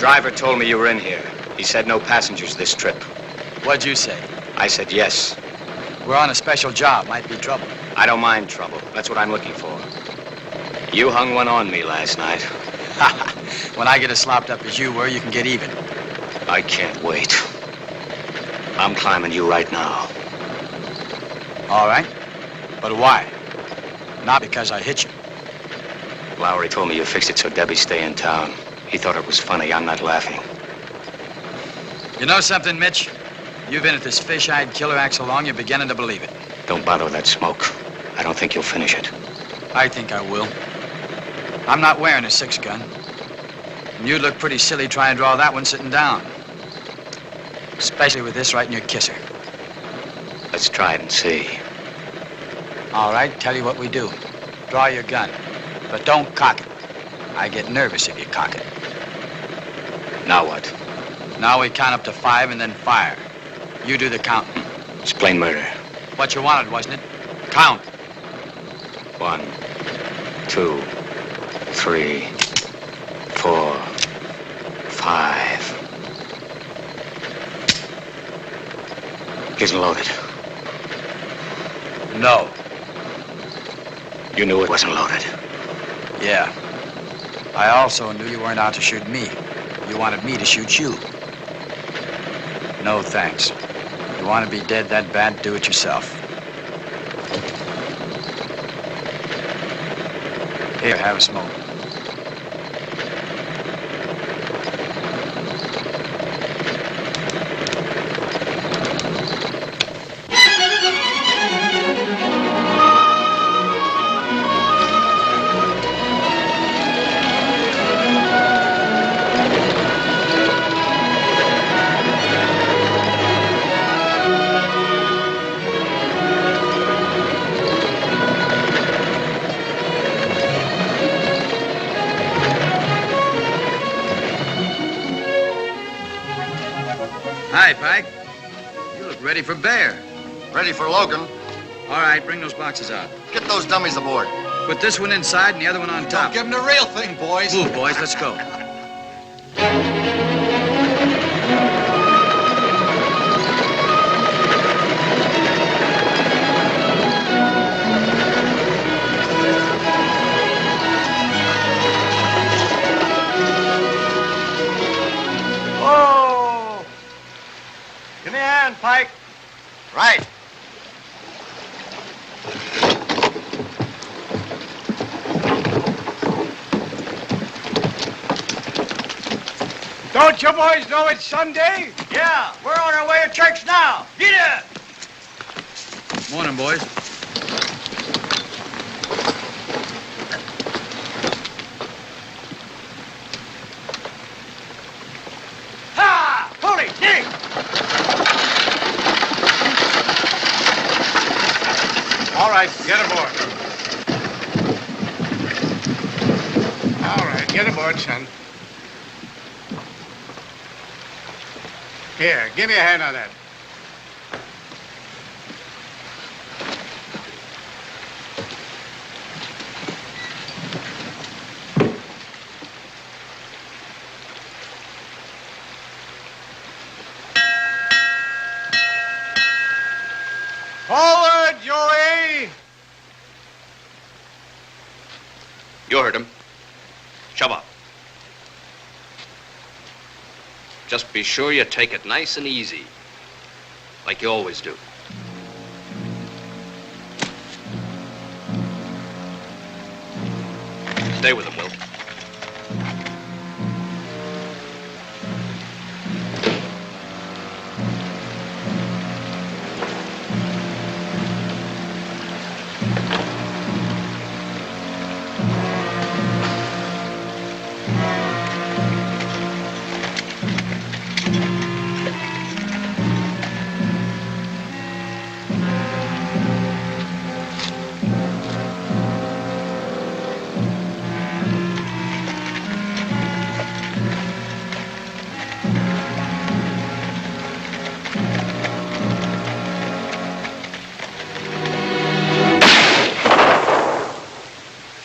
Driver told me you were in here. He said no passengers this trip. What'd you say? I said yes. We're on a special job. Might be trouble. I don't mind trouble. That's what I'm looking for. You hung one on me last night. When I get as slopped up as you were, you can get even. I can't wait. I'm climbing you right now. All right. But why? Not because I hit you. Lowry told me you fixed it so Debbie stay in town. He thought it was funny. I'm not laughing. You know something, Mitch? You've been at this fish-eyed killer act so long, you're beginning to believe it. Don't bother with that smoke. I don't think you'll finish it. I think I will. I'm not wearing a 6-gun. And you'd look pretty silly trying to draw that one sitting down. Especially with this right in your kisser. Let's try it and see. All right, tell you what we do. Draw your gun, but don't cock it. I get nervous if you cock it. Now what? Now we count up to 5 and then fire. You do the counting. It's plain murder. What you wanted, wasn't it? Count. 1, 2, 3, 4, 5. Isn't loaded. No. You knew it wasn't loaded. Yeah. I also knew you weren't out to shoot me. You wanted me to shoot you. No thanks. You want to be dead that bad, do it yourself. Here, have a smoke. Hi, Pike. You look ready for bear. Ready for Logan. All right, bring those boxes out. Get those dummies aboard. Put this one inside and the other one on top. Give them the real thing, boys. Move, boys, let's go. Oh! Give me a hand, Pike. Right. Don't you boys know it's Sunday? Yeah, we're on our way to church now. Get it! Morning, boys. Ha! Holy dig! All right, get aboard. All right, get aboard, son. Here, give me a hand on that. Forward, Joey! You heard him. Shove up. Just be sure you take it nice and easy, like you always do. Stay with him, Will.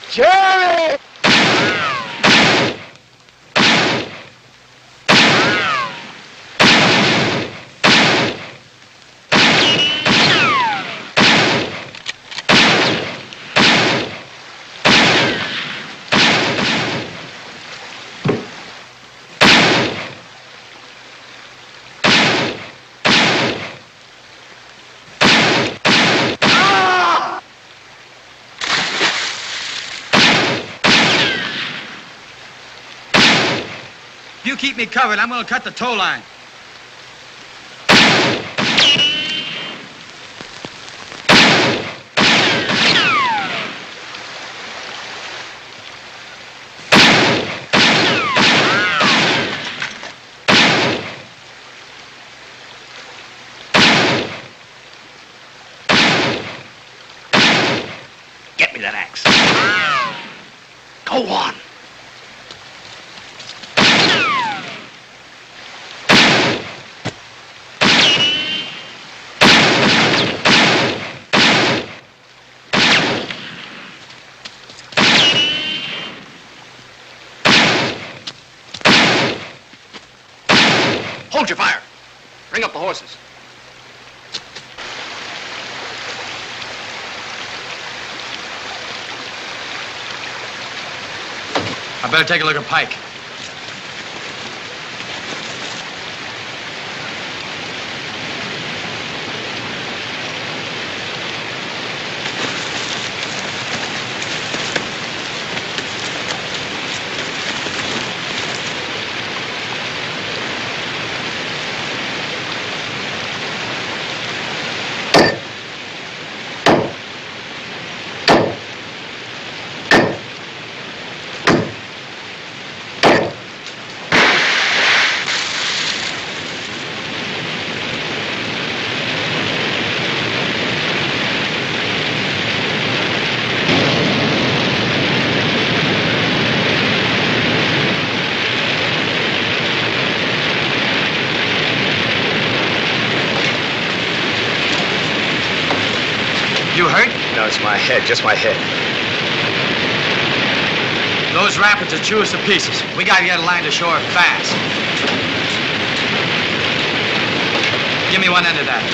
Jerry! If you keep me covered, I'm going to cut the tow line. Get me that axe. Go on. Hold your fire. Bring up the horses. I better take a look at Pike. You hurt? No, it's my head, just my head. Those rapids will chew us to pieces. We gotta get a line to shore fast. Give me one end of that.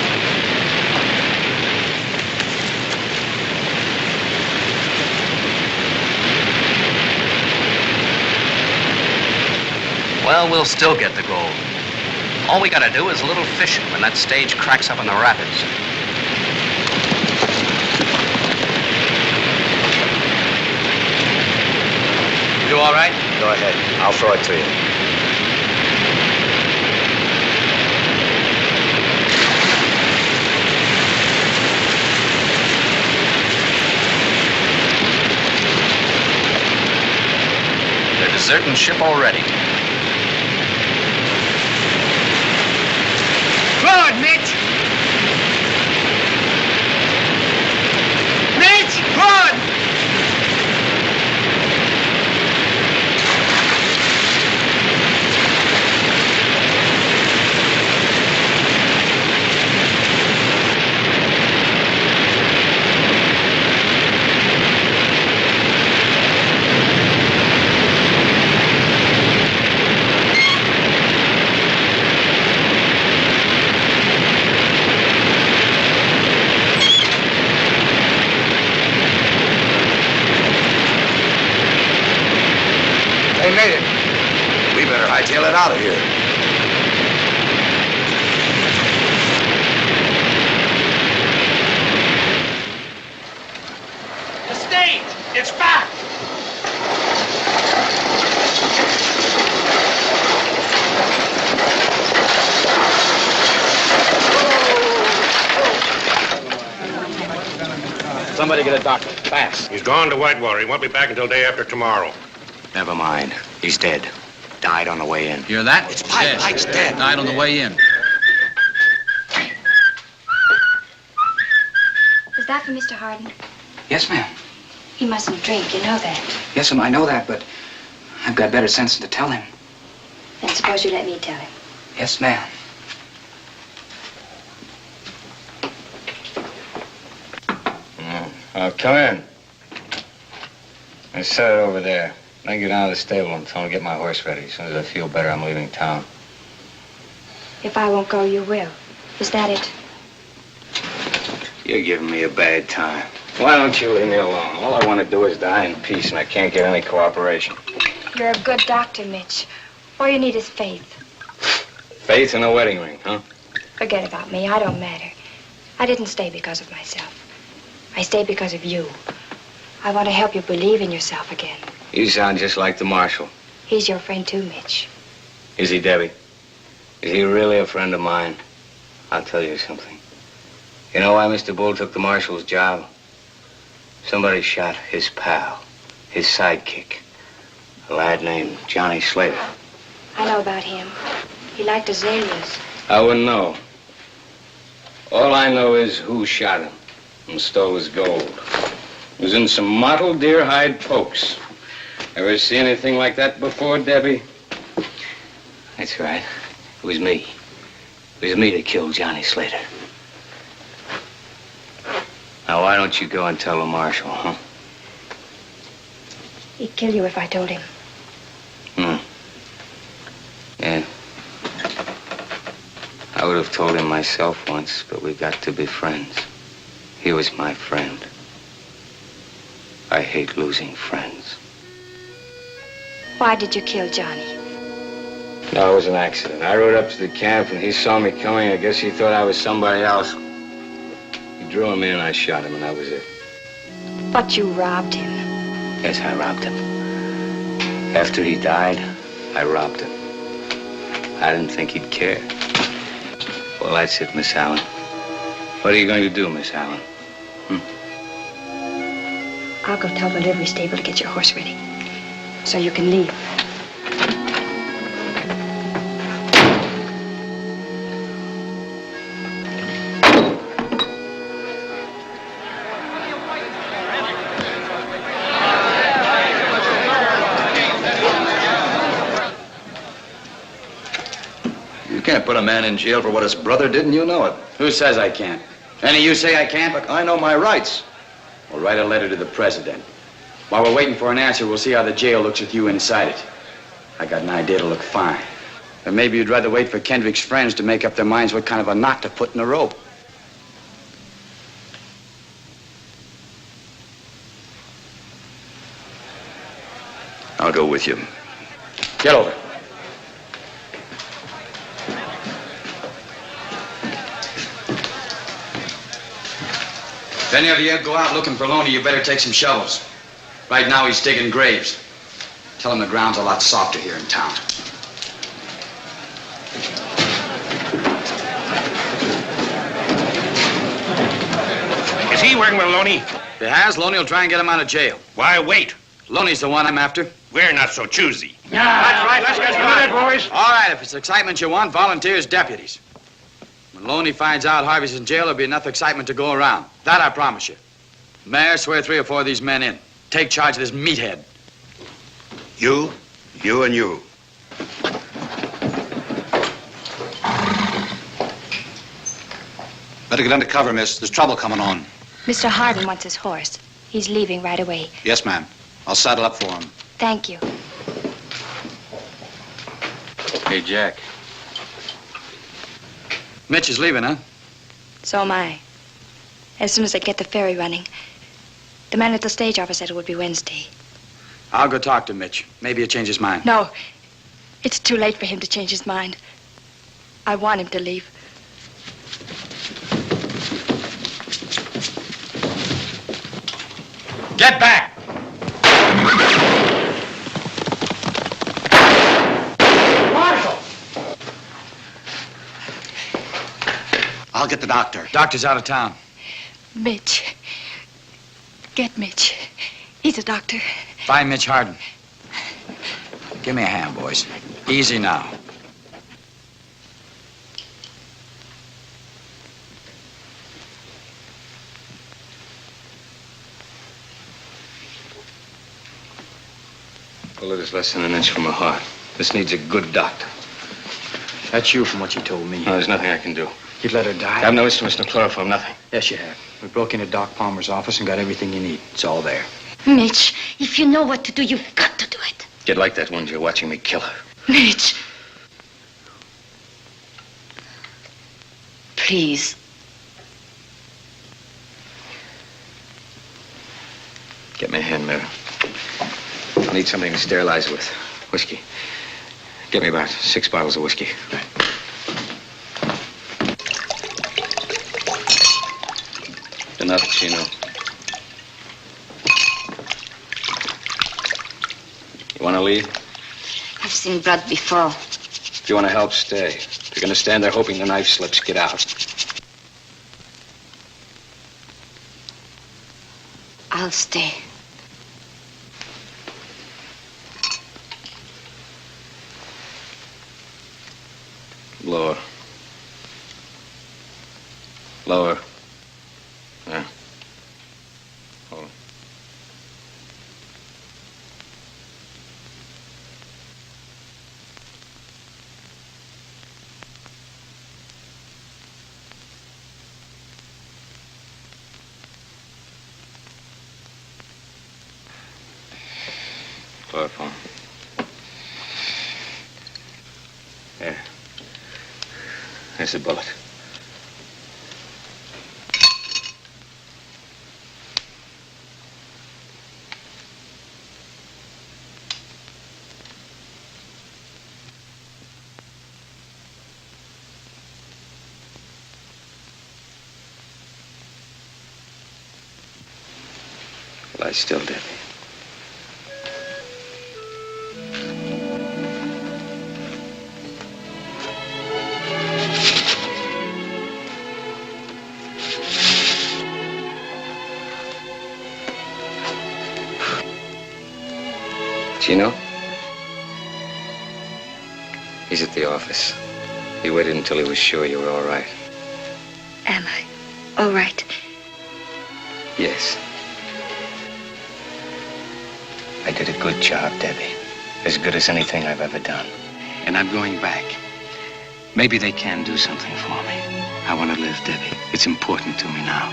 Well, we'll still get the gold. All we gotta do is a little fishing when that stage cracks up in the rapids. You all right? Go ahead. I'll throw it to you. They're deserting ship already. Forward, Mitch! Mitch, forward! They made it. We better hightail it out of here. The stage! It's back! Somebody get a doctor, fast. He's gone to Whitewater. He won't be back until day after tomorrow. Never mind. He's dead. Died on the way in. Hear that? It's Pike. Dead. Pike's dead. Died on the way in. Was that for Mr. Harden? Yes, ma'am. He mustn't drink, you know that. Yes, ma'am, I know that, but I've got better sense than to tell him. Then suppose you let me tell him. Yes, ma'am. Come in. I set it over there. Then get down to the stable and tell him to get my horse ready. As soon as I feel better, I'm leaving town. If I won't go, you will. Is that it? You're giving me a bad time. Why don't you leave me alone? All I want to do is die in peace, and I can't get any cooperation. You're a good doctor, Mitch. All you need is faith. Faith in a wedding ring, huh? Forget about me. I don't matter. I didn't stay because of myself. I stayed because of you. I want to help you believe in yourself again. You sound just like the marshal. He's your friend too, Mitch. Is he, Debbie? Is he really a friend of mine? I'll tell you something. You know why Mr. Bull took the marshal's job? Somebody shot his pal, his sidekick, a lad named Johnny Slater. I know about him. He liked azaleas. I wouldn't know. All I know is who shot him and stole his gold. It was in some mottled deer hide pokes. Ever see anything like that before, Debbie? That's right. It was me. It was me that killed Johnny Slater. Now, why don't you go and tell the marshal, huh? He'd kill you if I told him. Yeah. I would have told him myself once, but we got to be friends. He was my friend. I hate losing friends. Why did you kill Johnny? No, it was an accident. I rode up to the camp and he saw me coming. I guess he thought I was somebody else. He drew him in, I shot him, and that was it. But you robbed him. Yes, I robbed him. After he died, I robbed him. I didn't think he'd care. Well, that's it, Miss Allen. What are you going to do, Miss Allen? I'll go tell the livery stable to get your horse ready, so you can leave. You can't put a man in jail for what his brother did, and you know it. Who says I can't? Any of you say I can't? Look, I know my rights. We'll write a letter to the president. While we're waiting for an answer, we'll see how the jail looks with you inside it. I got an idea to look fine. But maybe you'd rather wait for Kendrick's friends to make up their minds what kind of a knot to put in the rope. I'll go with you. Get over. If any of you go out looking for Loney, you better take some shovels. Right now, he's digging graves. Tell him the ground's a lot softer here in town. Is he working with Loney? If he has, Loney will try and get him out of jail. Why wait? Loney's the one I'm after. We're not so choosy. That's right. Let's get started, boys. All right, if it's excitement you want, volunteers, deputies. When Loney finds out Harvey's in jail, there'll be enough excitement to go around. That I promise you. Mayor, swear 3 or 4 of these men in. Take charge of this meathead. You, and you. Better get under cover, miss. There's trouble coming on. Mr. Hardin wants his horse. He's leaving right away. Yes, ma'am. I'll saddle up for him. Thank you. Hey, Jack. Mitch is leaving, huh? So am I. As soon as I get the ferry running. The man at the stage office said it would be Wednesday. I'll go talk to Mitch. Maybe he'll change his mind. No. It's too late for him to change his mind. I want him to leave. Get back! Marshal! I'll get the doctor. Doctor's out of town. Mitch. Get Mitch. He's a doctor. Find Mitch Hardin. Give me a hand, boys. Easy now. Bullet is less than an inch from the heart. This needs a good doctor. That's you from what you told me. No, there's nothing I can do. You'd let her die? I have no instruments, no chloroform, nothing. Yes, you have. We broke into Doc Palmer's office and got everything you need. It's all there. Mitch, if you know what to do, you've got to do it. Get like that one you're watching me kill her. Mitch. Please. Get me a hand mirror. I'll need something to sterilize with. Whiskey. Get me about 6 bottles of whiskey. Enough, Chino. You want to leave? I've seen blood before. But I don't want to. Well, then, let's get started. I've seen blood before. But I don't want to. You want to leave? If you want to help, stay. If you're going to stand there hoping the knife slips, get out. I'll stay. Lower. Lower. There. Hold it. Chloroform. There. There's a bullet. Lie still, Debbie. Chino? He's at the office. He waited until he was sure you were all right. Am I all right? Yes. I did a good job, Debbie. As good as anything I've ever done. And I'm going back. Maybe they can do something for me. I want to live, Debbie. It's important to me now.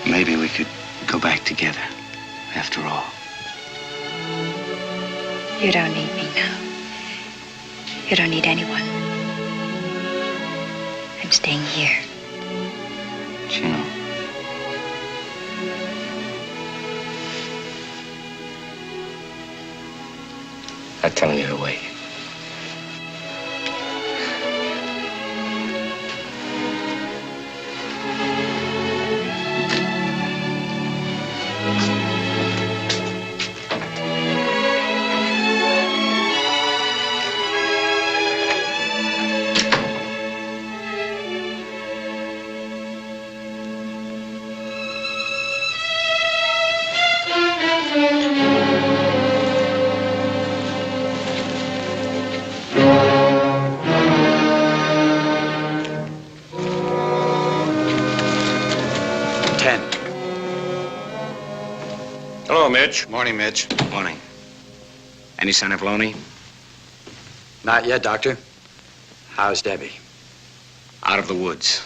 Maybe we could go back together, after all. You don't need me now. You don't need anyone. I'm staying here. Chino. I'm telling you to wait. Mitch. Morning, Mitch. Morning. Any sign of Loney? Not yet, Doctor. How's Debbie? Out of the woods.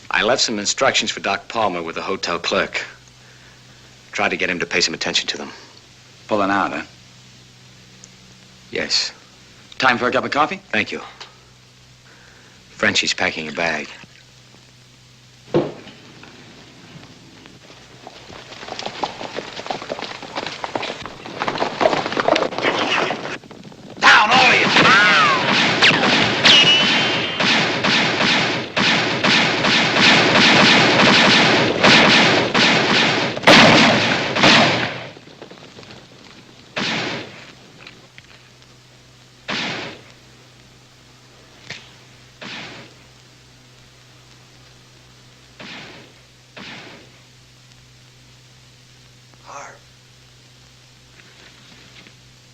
I left some instructions for Doc Palmer with the hotel clerk. Tried to get him to pay some attention to them. Pulling out, huh? Yes. Time for a cup of coffee? Thank you. Frenchie's packing a bag.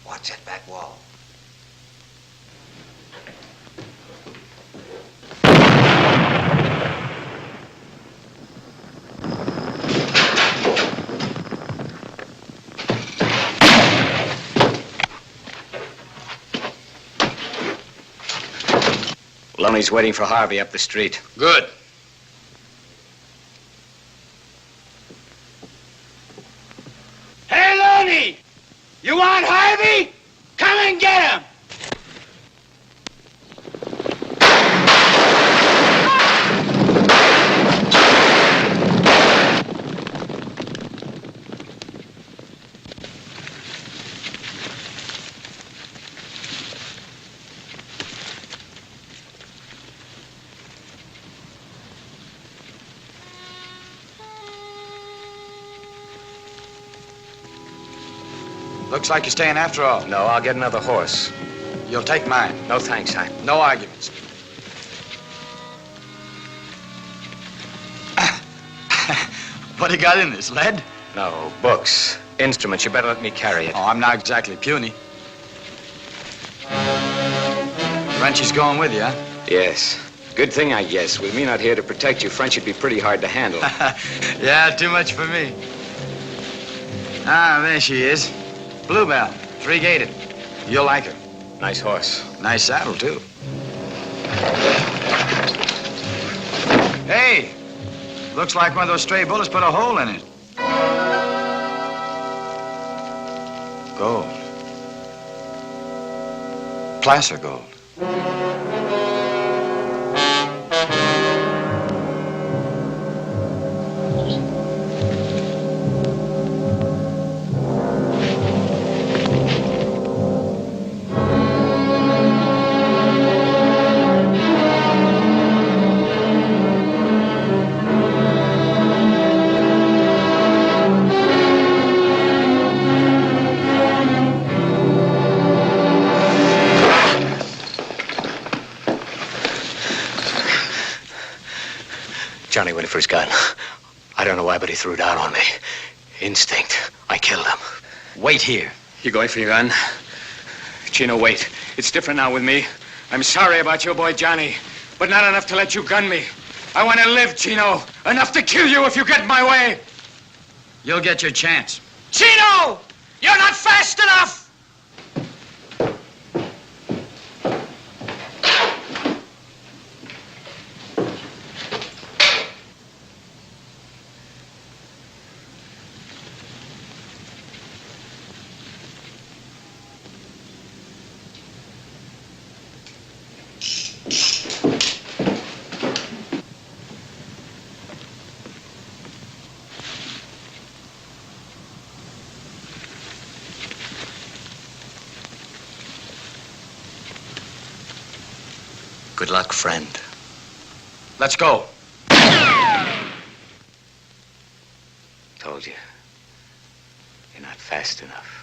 Watch that back wall. Loney's waiting for Harvey up the street. Good. Hey, Loney! You want Harvey? Come and get him! Looks like you're staying after all. No, I'll get another horse. You'll take mine. No thanks, huh? No arguments. What do you got in this, lead? No, books, instruments. You better let me carry it. Oh, I'm not exactly puny. Frenchie's going with you, huh? Yes. Good thing, I guess. With me not here to protect you, French would be pretty hard to handle. Yeah, too much for me. Ah, there she is. Bluebell, three-gated. You'll like her. Nice horse. Nice saddle, too. Hey! Looks like one of those stray bullets put a hole in it. Gold. Placer gold. Johnny Winifred's gun. I don't know why, but he threw it out on me. Instinct. I killed him. Wait here. You going for your gun? Chino, wait. It's different now with me. I'm sorry about your boy Johnny, but not enough to let you gun me. I want to live, Chino. Enough to kill you if you get in my way. You'll get your chance. Chino! You're not fast enough! Good luck, friend. Let's go. Told you. You're not fast enough.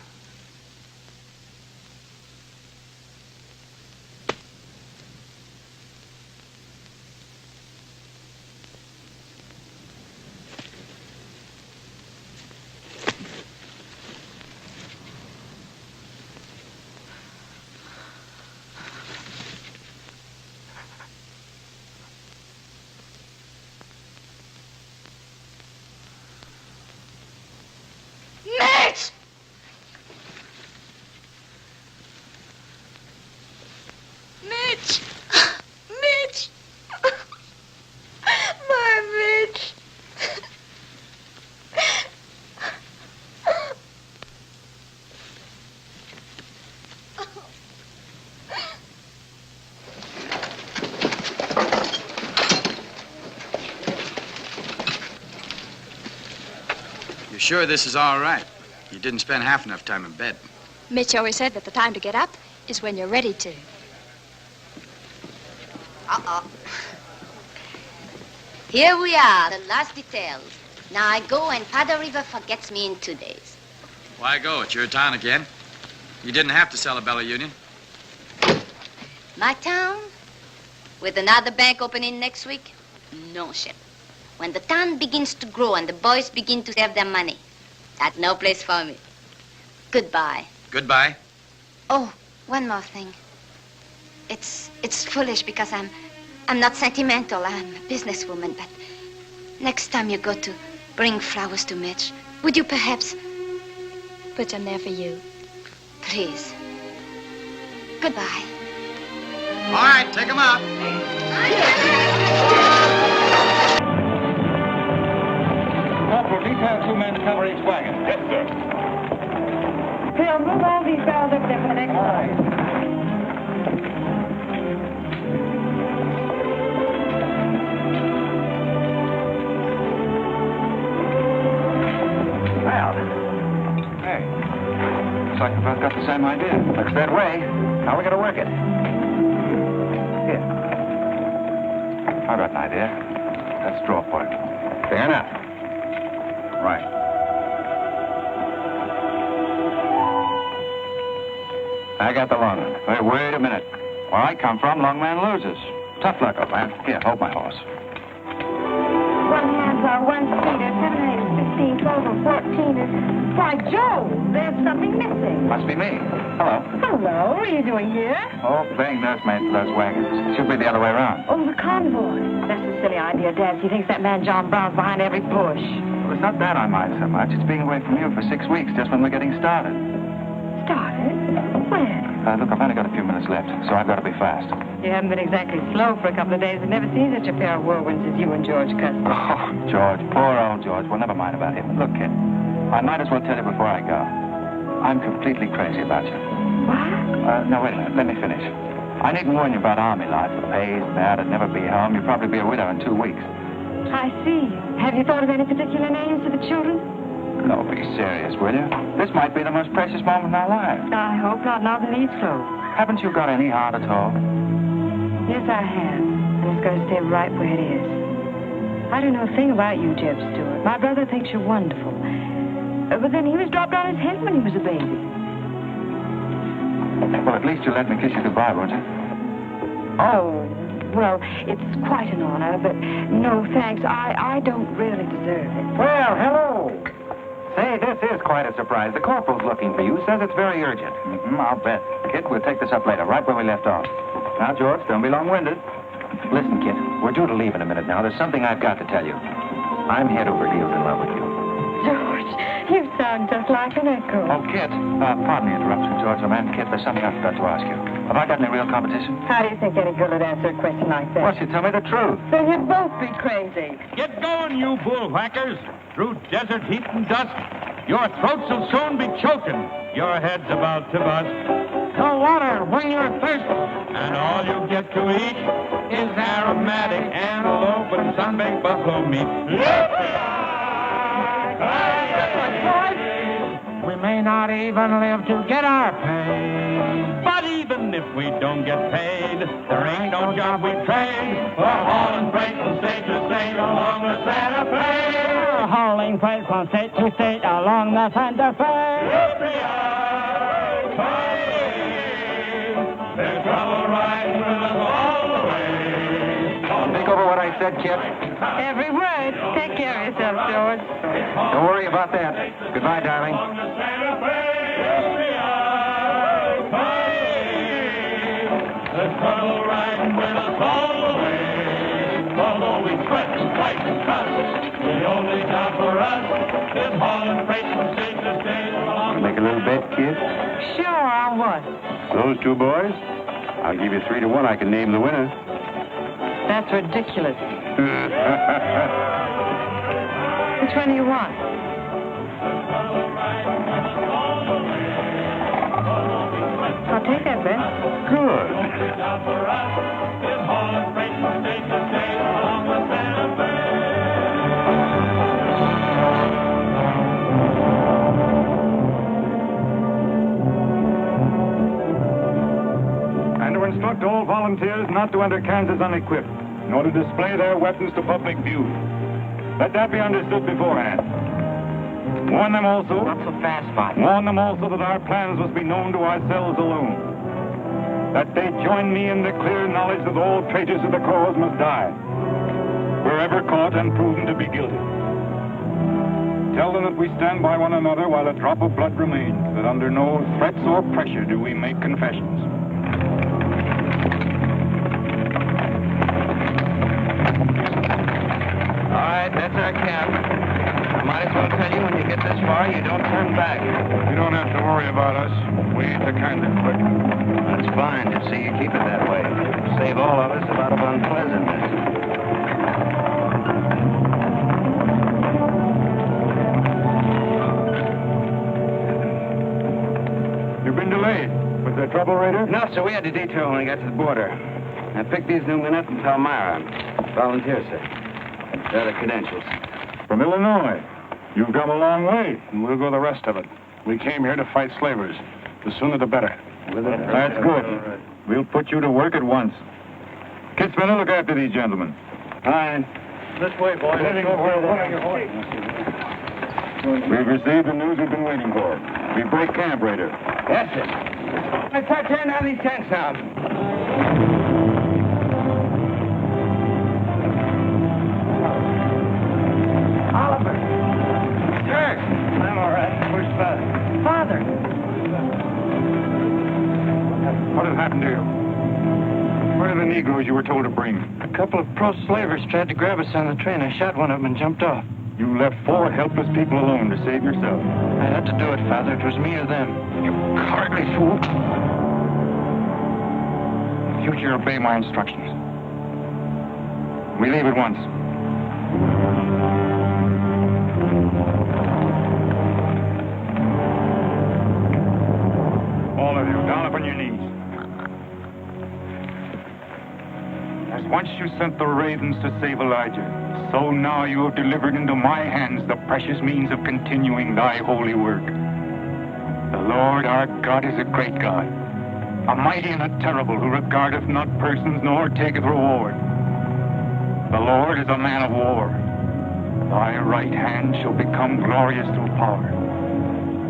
Mitch! Mitch! Mitch! My Mitch! You sure this is all right? You didn't spend half enough time in bed. Mitch always said that the time to get up is when you're ready to. Uh-oh. Here we are, the last details. Now I go and Powder River forgets me in 2 days. Why go? It's your town again. You didn't have to sell a Bella Union. My town? With another bank opening next week? No, Shep. When the town begins to grow and the boys begin to save their money, that's no place for me. Goodbye. Goodbye. Oh, one more thing. It's foolish because I'm not sentimental. I'm a businesswoman, but next time you go to bring flowers to Mitch, would you perhaps Put them there for you. please? Goodbye. All right, take him out. Corporal, detail 2 men to cover each wagon. Yes, sir. Phil, move all these barrels over there for the next one. Well, hey, looks like we both got the same idea. Looks that way. How are we going to work it? Here. I've got an idea. Let's draw for it. Fair enough. Right. I got the long one. Wait a minute. Where I come from, long man loses. Tough luck, old man. Here, hold my horse. 1/2 1-seater, 7 8 15, 12 and 14 Why, Joe, there's something missing. Must be me. Hello. Hello, what are you doing here? Oh, playing nursemaid for those wagons. Should be the other way around. Oh, the convoy. That's a silly idea, Dad. He thinks that man John Brown's behind every push. Well, it's not that I mind so much. It's being away from you for 6 weeks, just when we're getting started. Started? When? Look, I've only got a few minutes left, so I've got to be fast. You haven't been exactly slow for a couple of days. I've never seen such a pair of whirlwinds as you and George Custer. Oh, George. Poor old George. Well, never mind about him. Look, kid, I might as well tell you before I go. I'm completely crazy about you. What? No, wait a minute. Let me finish. I needn't warn you about army life. The pay's bad. I'd never be home. You'd probably be a widow in 2 weeks. I see. Have you thought of any particular names for the children? No, be serious, will you? This might be the most precious moment in our lives. I hope not. Now the need's close. Haven't you got any heart at all? Yes, I have. And it's going to stay right where it is. I don't know a thing about you, Jeb Stewart. My brother thinks you're wonderful. But then he was dropped on his head when he was a baby. Well, at least you'll let me kiss you goodbye, won't you? Oh, well, it's quite an honor, but no thanks. I don't really deserve it. Well, hello. Say, this is quite a surprise. The corporal's looking for you. Says it's very urgent. I'll bet. Kid, we'll take this up later, right where we left off. Now, George, don't be long-winded. Listen, kid, we're due to leave in a minute now. There's something I've got to tell you. I'm head over heels in love with you. George, you sound just like an echo. Oh, Kit, pardon the interruption, George. Oh, man, Kit, there's something I forgot to ask you. Have I got any real competition? How do you think any girl would answer a question like that? Well, she tell me the truth. Then you'd both be crazy. Get going, you bullwhackers. Through desert heat and dust, your throats will soon be choking. Your head's about to bust. The water when you're thirsty, and all you get to eat is aromatic antelope and sun-baked buffalo meat. We may not even live to get our pay, but even if we don't get paid, there ain't no job we trade for hauling freight from state to state along the Santa Fe. Hauling freight from state to state along the Santa Fe. There's trouble riding with us all the way. Think over what I said, Kit. Every word. Take care of yourself, George. Don't worry about that. Goodbye, darling. There's trouble riding with us all the way. Although we sweat and fight and cuss, the only job for us is hauling freight from state to state along. Make a little bet, kid? Sure, on what? Those two boys? I'll give you 3 to 1. I can name the winner. That's ridiculous. Which one do you want? I'll take that bet. Good. And to instruct all volunteers not to enter Kansas unequipped, nor to display their weapons to public view. Let that be understood beforehand. Warn them also. Not so fast, Spot. Warn them also that our plans must be known to ourselves alone. That they join me in the clear knowledge that all traitors of the cause must die, wherever caught and proven to be guilty. Tell them that we stand by one another while a drop of blood remains, that under no threats or pressure do we make confessions. All right, that's our cap. I might as well tell you when you get this far, you don't turn back. You don't have to worry about us. We ain't the kind that quit. That's fine. Just see you keep it that way. Save all of us a lot of unpleasantness. You've been delayed. Was there trouble, Raider? No, sir. We had to detour when we got to the border. I picked these new men up from Palmyra. Volunteer, sir. They're the credentials. From Illinois. You've come a long way, and we'll go the rest of it. We came here to fight slavers. The sooner the better. That's good. We'll put you to work at once. Kit Spinner, look after these gentlemen. Fine. This way, boys. We've received the news we've been waiting for. We break camp, Raider. Yes, sir. Let's start tearing down these tents now. Oliver. Sir. I'm all right. Where's Father? Father. What had happened to you? Where are the Negroes you were told to bring? A couple of pro-slavers tried to grab us on the train. I shot one of them and jumped off. You left 4 helpless people alone to save yourself. I had to do it, Father. It was me or them. You cowardly fool. In the future, obey my instructions. We leave at once. All of you, down upon your knees. As once you sent the ravens to save Elijah, so now you have delivered into my hands the precious means of continuing thy holy work. The Lord our God is a great God, a mighty and a terrible, who regardeth not persons nor taketh reward. The Lord is a man of war. Thy right hand shall become glorious through power.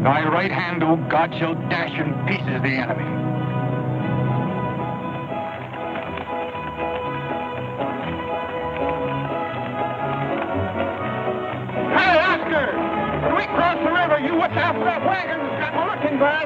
Thy right hand, O God, shall dash in pieces the enemy. You watch out for that wagon. It's got my looking glass.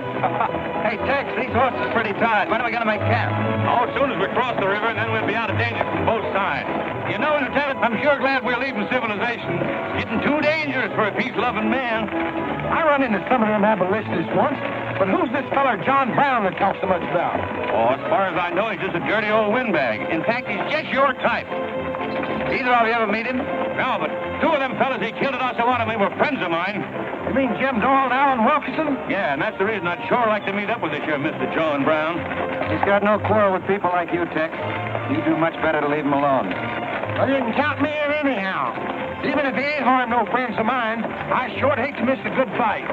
Hey, Tex, these horses are pretty tired. When are we going to make camp? Oh, as soon as we cross the river, and then we'll be out of danger from both sides. You know, Lieutenant, I'm sure glad we're leaving civilization. It's getting too dangerous for a peace-loving man. I run into some of them abolitionists once, but who's this feller John Brown that talks so much about? Oh, as far as I know, he's just a dirty old windbag. In fact, he's just your type. Either of you ever meet him? No, but 2 of them fellas he killed at Osawatomie were friends of mine. You mean Jim Doyle and Alan Wilkerson? Yeah, and that's the reason I'd sure like to meet up with this here Mr. John Brown. He's got no quarrel with people like you, Tex. You do much better to leave him alone. Well, you can count me in anyhow. Even if he ain't harmed no friends of mine, I sure hate to miss a good fight.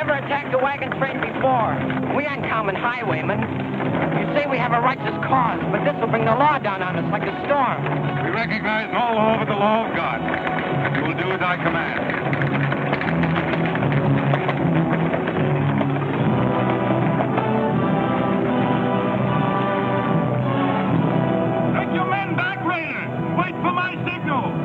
Attacked a wagon train before. We aren't common highwaymen. You say we have a righteous cause, but this will bring the law down on us like a storm. We recognize no law but the law of God. You will do as I command. Take your men back, Raider. Wait for my signal.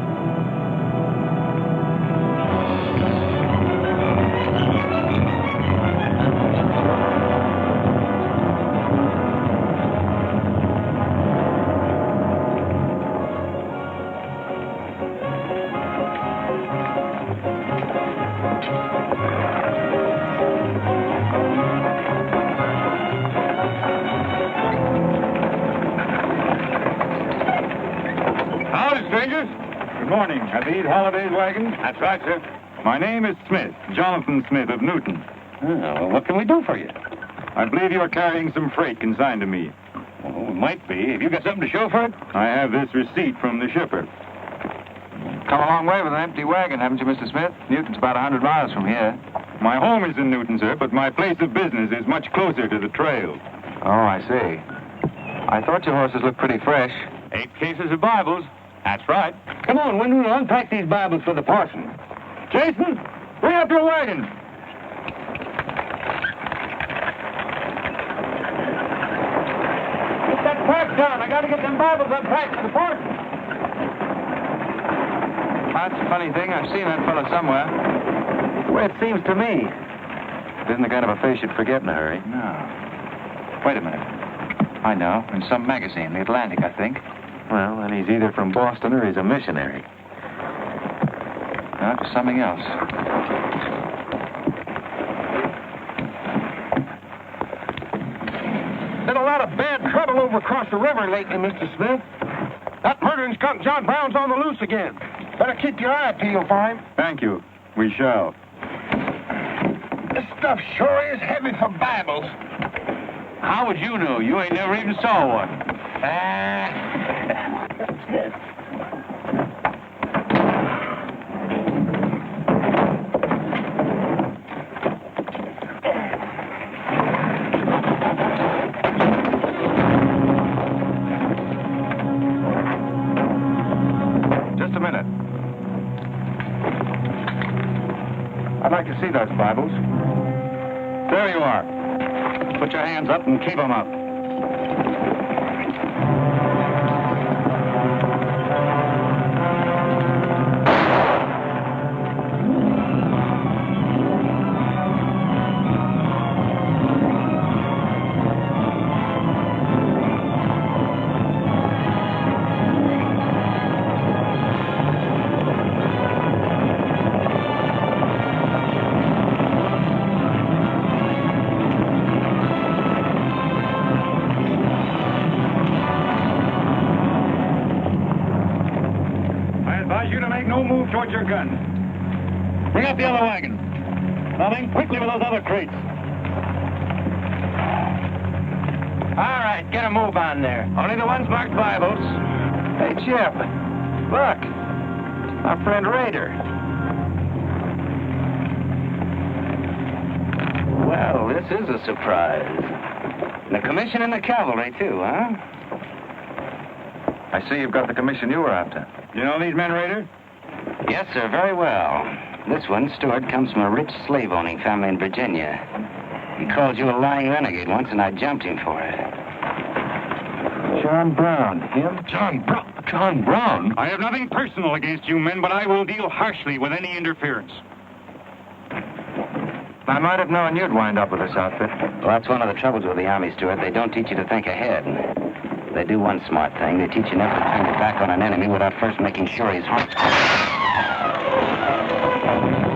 Good morning. Are these holidays wagons? That's right, sir. My name is Smith, Jonathan Smith of Newton. Well, what can we do for you? I believe you are carrying some freight consigned to me. Oh, it might be. Have you got something to show for it? I have this receipt from the shipper. Come a long way with an empty wagon, haven't you, Mr. Smith? Newton's about 100 miles from here. My home is in Newton, sir, but my place of business is much closer to the trail. Oh, I see. I thought your horses looked pretty fresh. 8 cases of Bibles. That's right. Come on, when we'll unpack these Bibles for the parson. Jason, bring up your wagon. Get that pack down. I got to get them Bibles unpacked for the parson. That's a funny thing. I've seen that fellow somewhere. The way it seems to me. It isn't the kind of a face you'd forget in a hurry. No. Wait a minute. I know. In some magazine, The Atlantic, I think. Well, then he's either from Boston or he's a missionary. Now, to something else. Been a lot of bad trouble over across the river lately, Mr. Smith. That murdering skunk John Brown's on the loose again. Better keep your eye peeled for him. Thank you. We shall. This stuff sure is heavy for Bibles. How would you know? You ain't never even saw one. I'd like to see those Bibles. There you are. Put your hands up and keep them up. Towards your gun. Bring up the other wagon. Nothing. Quickly with those other crates. All right, get a move on there. Only the ones marked Bibles. Hey, Chip. Look. Our friend Raider. Well, this is a surprise. And a commission in the cavalry, too, huh? I see you've got the commission you were after. You know these men, Raider? Yes, sir, very well. This one, Stewart, comes from a rich slave-owning family in Virginia. He called you a lying renegade once, and I jumped him for it. John Brown. Him? John Brown? I have nothing personal against you men, but I will deal harshly with any interference. I might have known you'd wind up with this outfit. Well, that's one of the troubles with the Army, Stewart. They don't teach you to think ahead. They do one smart thing. They teach you never to turn your back on an enemy without first making sure he's hurt.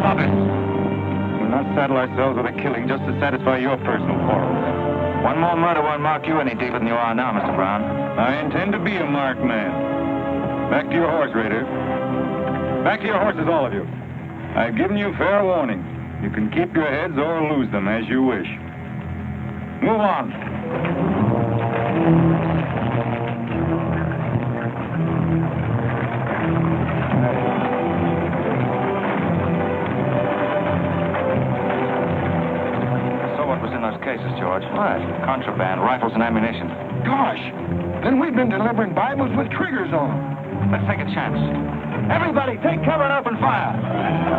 Stop it. We'll not saddle ourselves with a killing just to satisfy your personal quarrels. One more murder won't mark you any deeper than you are now, Mr. Brown. I intend to be a marked man. Back to your horse, Raider. Back to your horses, all of you. I've given you fair warning. You can keep your heads or lose them as you wish. Move on. Cases, George. What? Contraband, rifles, and ammunition. Gosh! Then we've been delivering Bibles with triggers on them. Let's take a chance. Everybody, take cover and open fire.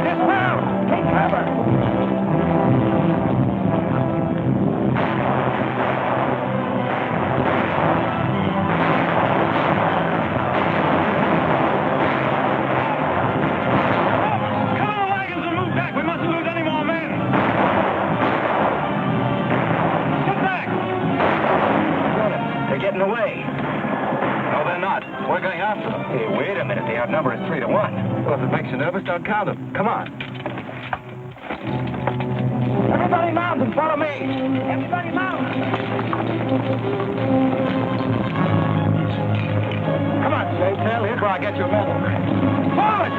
Dismount! Take cover! Hey, wait a minute. The outnumber is 3 to 1. Well, if it makes you nervous, don't count them. Come on. Everybody mount and follow me. Everybody mount. Come on, Shaytail. Here's where I get your medal. Forward!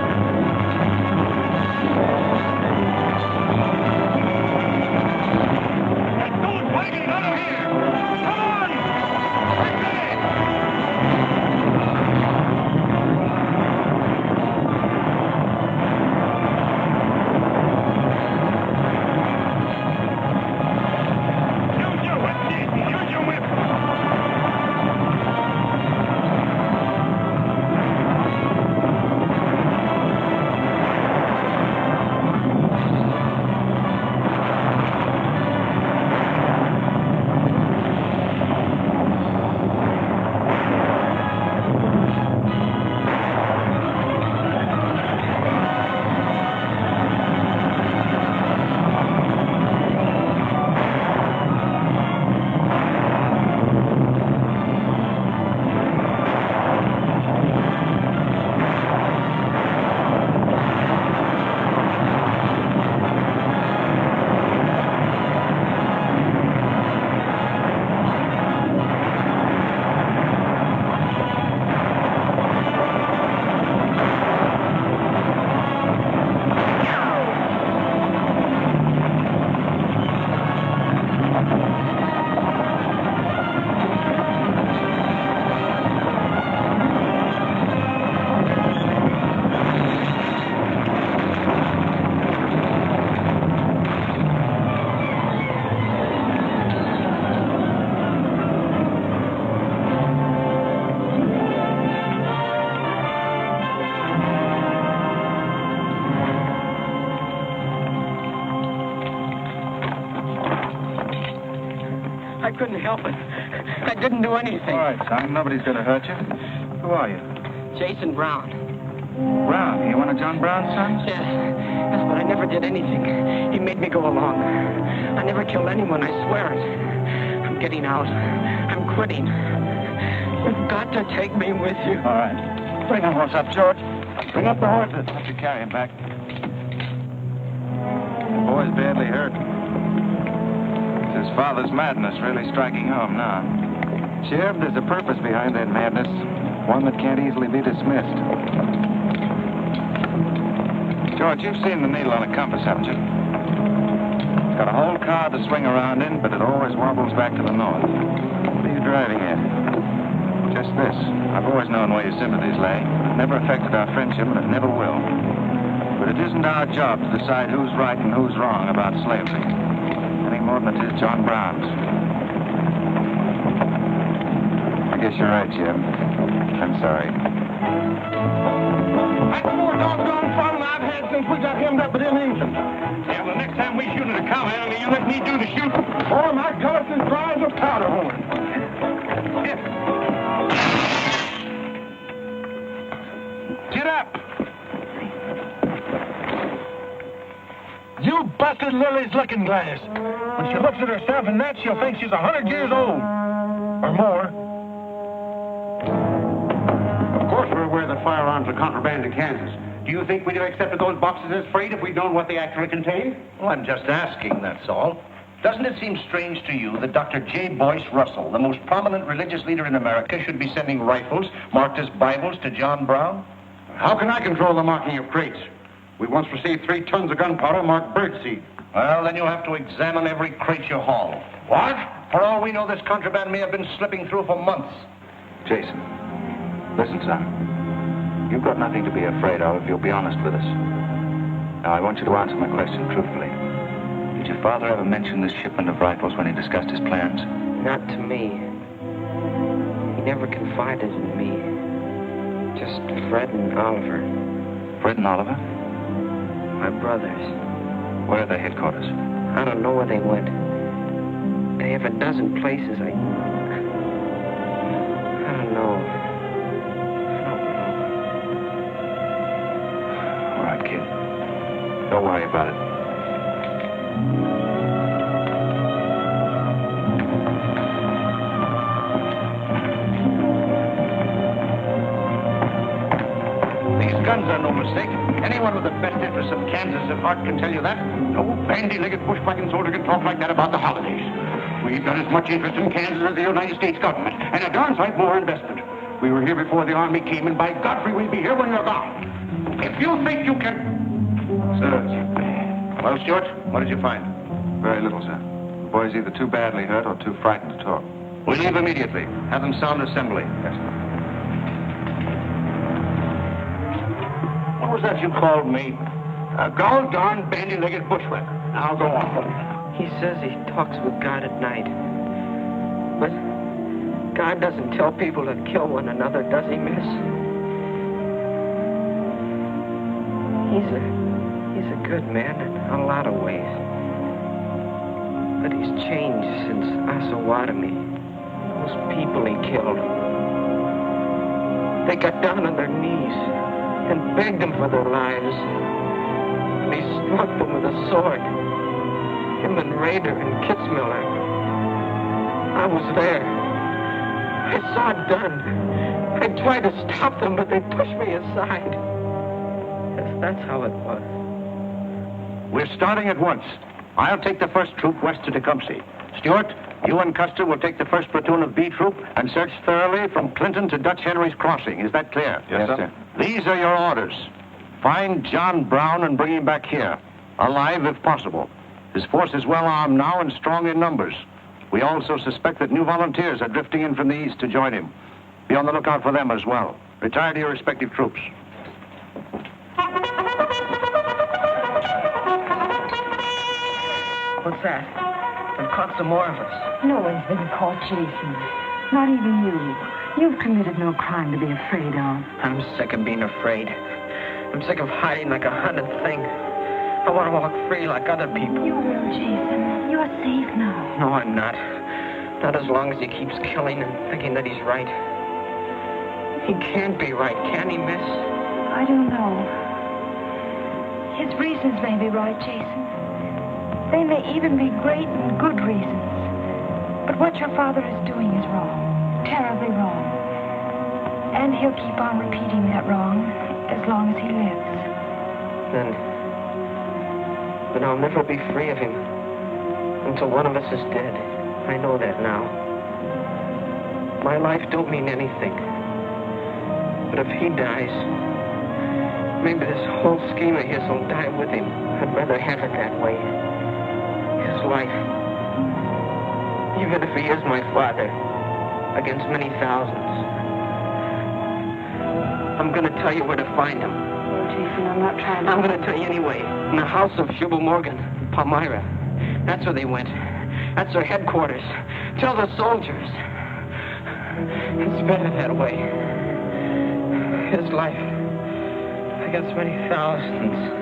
Those wagons out of here! Come on! I couldn't help it. I didn't do anything. All right, son. Nobody's going to hurt you. Who are you? Jason Brown. Brown. You one of John Brown's sons? Yes. Yes, but I never did anything. He made me go along. I never killed anyone, I swear it. I'm getting out. I'm quitting. You've got to take me with you. All right. Bring the horse up, George. Bring up the horses. Let you carry him back. The boy's badly hurt. It's his father's madness really striking home now. Sheriff, there's a purpose behind that madness. One that can't easily be dismissed. George, you've seen the needle on a compass, haven't you? It's got a whole car to swing around in, but it always wobbles back to the north. What are you driving at? Just this. I've always known where your sympathies lay. It never affected our friendship, and it never will. But it isn't our job to decide who's right and who's wrong about slavery. Any more than it is John Brown's. I guess you're right, Jim. I'm sorry. That's the more doggone fun I've had since we got hemmed up with them Indians. Yeah, well, next time we shoot at a cowhand, you let me do the shooting. Boy, my gullet's as dry as a powder horn. Get up! You busted Lily's looking glass. When she looks at herself in that, she'll think she's 100 years old. Or more. Of course we're aware that firearms are contraband in Kansas. Do you think we'd have accepted those boxes as freight if we'd known what they actually contained? Well, I'm just asking, that's all. Doesn't it seem strange to you that Dr. J. Boyce Russell, the most prominent religious leader in America, should be sending rifles marked as Bibles to John Brown? How can I control the marking of crates? We once received 3 tons of gunpowder marked birdseed. Well, then you'll have to examine every crate you haul. What? For all we know, this contraband may have been slipping through for months. Jason, listen, son. You've got nothing to be afraid of if you'll be honest with us. Now, I want you to answer my question truthfully. Did your father ever mention this shipment of rifles when he discussed his plans? Not to me. He never confided in me. Just Fred and Oliver. Fred and Oliver? My brothers. Where are their headquarters? I don't know where they went. They have a dozen places. I don't know. All right, kid. Don't worry about it. Guns are no mistake. Anyone with the best interests of Kansas at heart can tell you that. No bandy-legged bushwhacking soldier can talk like that about the holidays. We've got as much interest in Kansas as the United States government, and a darn sight more invested. We were here before the Army came, and by Godfrey, we'll be here when you're gone. If you think you can... Sir. Well, Stuart, what did you find? Very little, sir. The boy's either too badly hurt or too frightened to talk. We leave immediately. Have them sound assembly. Yes, sir. What was that you called me? A gol-darn bandy-legged bushwhacker. Now go on. He says he talks with God at night. But God doesn't tell people to kill one another, does he, miss? He's a good man in a lot of ways. But he's changed since Osawatomie. Those people he killed. They got down on their knees and begged him for their lives. And he struck them with a sword. Him and Rader and Kitzmiller. I was there. I saw it done. I tried to stop them, but they pushed me aside. Yes, that's how it was. We're starting at once. I'll take the first troop west to Tecumseh. Stuart, you and Custer will take the first platoon of B Troop and search thoroughly from Clinton to Dutch Henry's Crossing. Is that clear? Yes, sir. These are your orders. Find John Brown and bring him back here, alive if possible. His force is well armed now and strong in numbers. We also suspect that new volunteers are drifting in from the east to join him. Be on the lookout for them as well. Retire to your respective troops. What's that? They've caught some more of us. No one's been caught, Jason. Not even you. You've committed no crime to be afraid of. I'm sick of being afraid. I'm sick of hiding like a hunted thing. I want to walk free like other people. You will, Jason. You're safe now. No, I'm not. Not as long as he keeps killing and thinking that he's right. He can't be right, can he, miss? I don't know. His reasons may be right, Jason. They may even be great and good reasons. But what your father is doing is wrong. Terribly wrong. And he'll keep on repeating that wrong as long as he lives. Then I'll never be free of him until one of us is dead. I know that now. My life don't mean anything. But if he dies, maybe this whole scheme of his will die with him. I'd rather have it that way. His life. Even if he is my father, against many thousands. I'm gonna tell you where to find him. Oh, Jason, I'm not trying to... I'm gonna tell you anyway. In the house of Jubal Morgan, Palmyra. That's where they went. That's their headquarters. Tell the soldiers. It's better that way. His life against many thousands.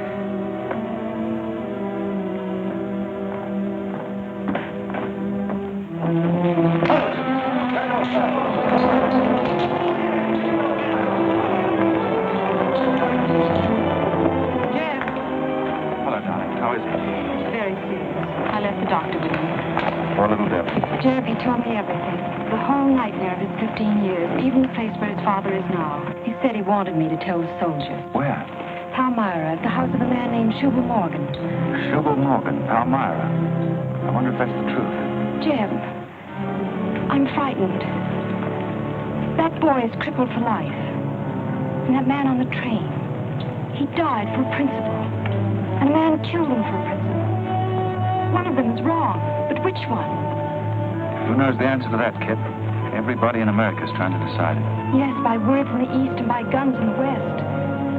Jeb, he told me everything. The whole nightmare of his 15 years, even the place where his father is now. He said he wanted me to tell the soldiers. Where? Palmyra, at the house of a man named Jubal Morgan. Jubal Morgan, Palmyra. I wonder if that's the truth. Jeb, I'm frightened. That boy is crippled for life. And that man on the train, he died for a principle. And a man killed him for a principle. One of them is wrong, but which one? Who knows the answer to that, Kip? Everybody in America's trying to decide it. Yes, by words in the East and by guns in the West.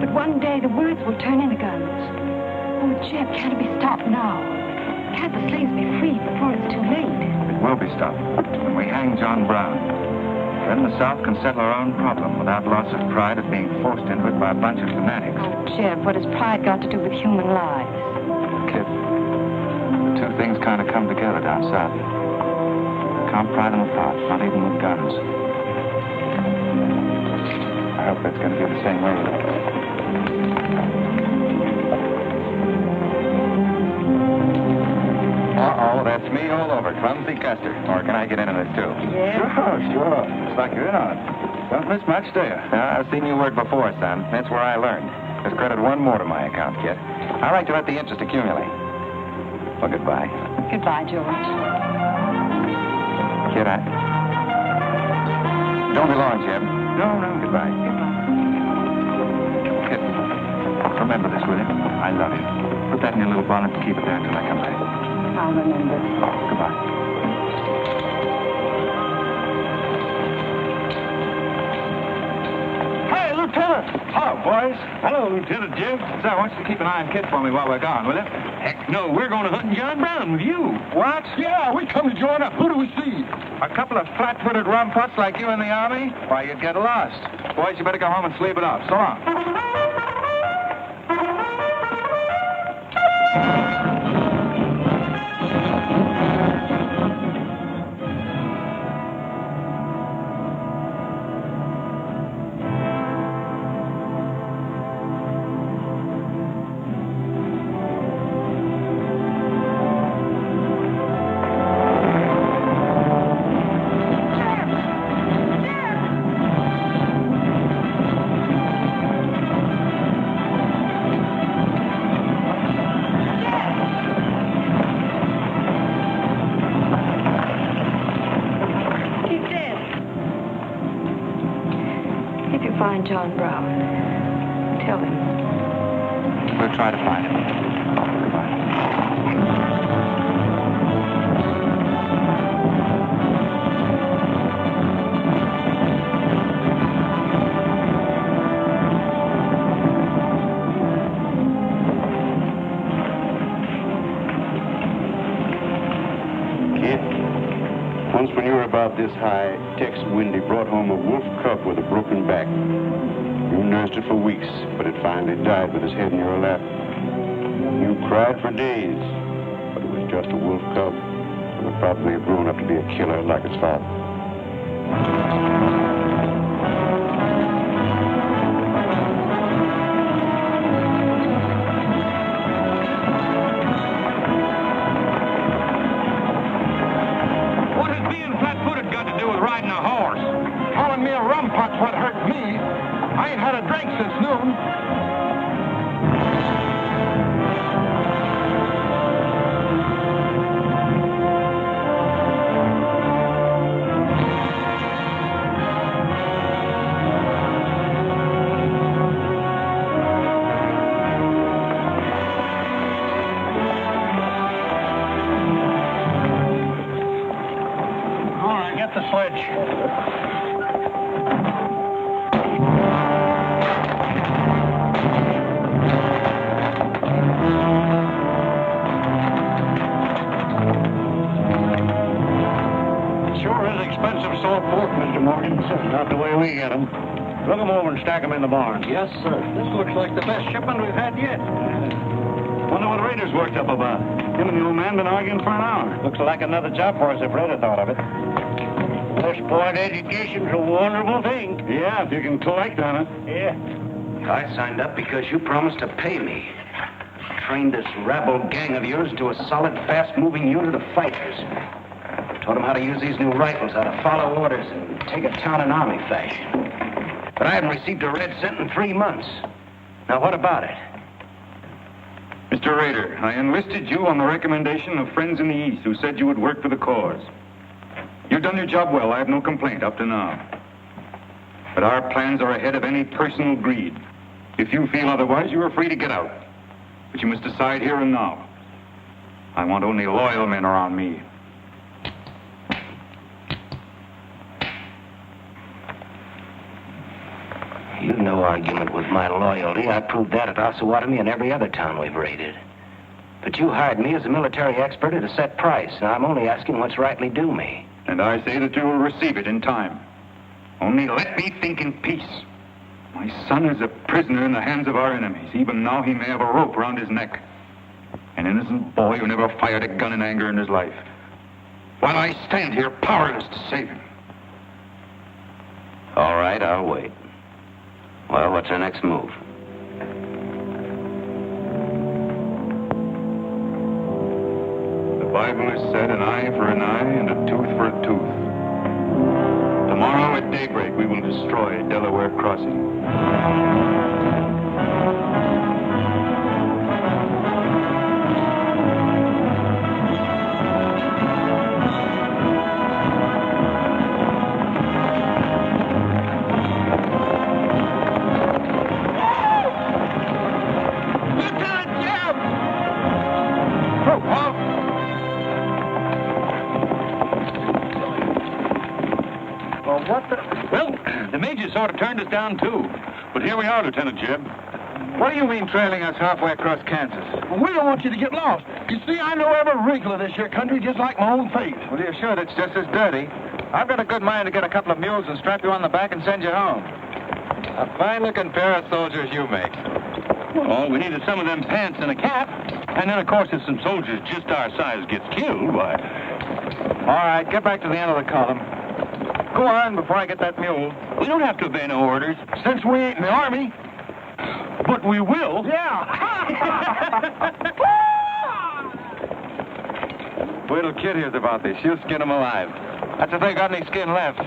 But one day the words will turn into guns. Oh, Jeb, can't it be stopped now? Can't the slaves be freed before it's too late? It will be stopped when we hang John Brown. Then the South can settle our own problem without loss of pride at being forced into it by a bunch of fanatics. Oh, Jeb, what has pride got to do with human lives? Kip, the two things kind of come together down south. Can't pry them apart, not even with guns. I hope that's going to be the same way. Uh-oh, that's me all over. Clumsy Custer. Or can I get into this, too? Yeah? Sure. Looks like you're in on it. Don't miss much, do you? I've seen you work before, son. That's where I learned. Just credit one more to my account, kid. I like to let the interest accumulate. Well, goodbye. Goodbye, George. Kid, don't be long, Jeb. No, goodbye. Kid, remember this, will you? I love you. Put that in your little bonnet and keep it there until I come back. I'll remember. Goodbye. Hey, Lieutenant! Hello, boys. Hello, Lieutenant Jim. So, I want you to keep an eye on Kid for me while we're gone, will you? Heck no, we're going to hunt John Brown with you. What? Yeah, we come to join up. Who do we see? A couple of flat-footed rumputs like you in the Army? Why, you'd get lost. Boys, you better go home and sleep it off. So long. John Brown. Tell him. We'll try to find him. Goodbye. Kid, once when you were about this high, Tex Windy brought home a wolf cub with a broken back. You nursed it for weeks, but it finally died with its head in your lap. You cried for days, but it was just a wolf cub. and would probably have grown up to be a killer like his father. What has being flat-footed got to do with riding a horse? Calling me a rum pot's what hurt me. I ain't had a drink since noon. All right, get the sledge. Sure is expensive salt pork, Mr. Morgan. Not the way we get them. Look them over and stack them in the barn. Yes, sir. This looks like the best shipment we've had yet. Wonder what Rader's worked up about. Him and the old man been arguing for an hour. Looks like another job for us if Raider thought of it. This boy education's a wonderful thing. Yeah, if you can collect on it. Yeah. I signed up because you promised to pay me. Trained this rabble gang of yours into a solid, fast-moving unit of fighters. Taught them how to use these new rifles, how to follow orders, and take a town in army fashion. But I haven't received a red cent in 3 months. Now, what about it? Mr. Rader, I enlisted you on the recommendation of friends in the East who said you would work for the cause. You've done your job well. I have no complaint up to now. But our plans are ahead of any personal greed. If you feel otherwise, you are free to get out. But you must decide here and now. I want only loyal men around me. You've no argument with my loyalty. I proved that at Osawatomie and every other town we've raided. But you hired me as a military expert at a set price, and I'm only asking what's rightly due me. And I say that you will receive it in time. Only let me think in peace. My son is a prisoner in the hands of our enemies. Even now he may have a rope around his neck. An innocent boy who never fired a gun in anger in his life. While I stand here powerless to save him. All right, I'll wait. Well, what's our next move? The Bible has said an eye for an eye and a tooth for a tooth. Tomorrow at daybreak, we will destroy Delaware Crossing. Sort of turned us down, too. But here we are, Lieutenant Jeb. What do you mean trailing us halfway across Kansas? Well, we don't want you to get lost. You see, I know every wrinkle of this here country just like my own face. Well, you're sure it's just as dirty? I've got a good mind to get a couple of mules and strap you on the back and send you home. A fine-looking pair of soldiers you make. Well, all we need is some of them pants and a cap. And then, of course, if some soldiers just our size gets killed, why... All right, get back to the end of the column. Go on before I get that mule. We don't have to obey no orders. Since we ain't in the army. But we will. Yeah. Wait till Kid hears about this. She'll skin him alive. That's if they got any skin left.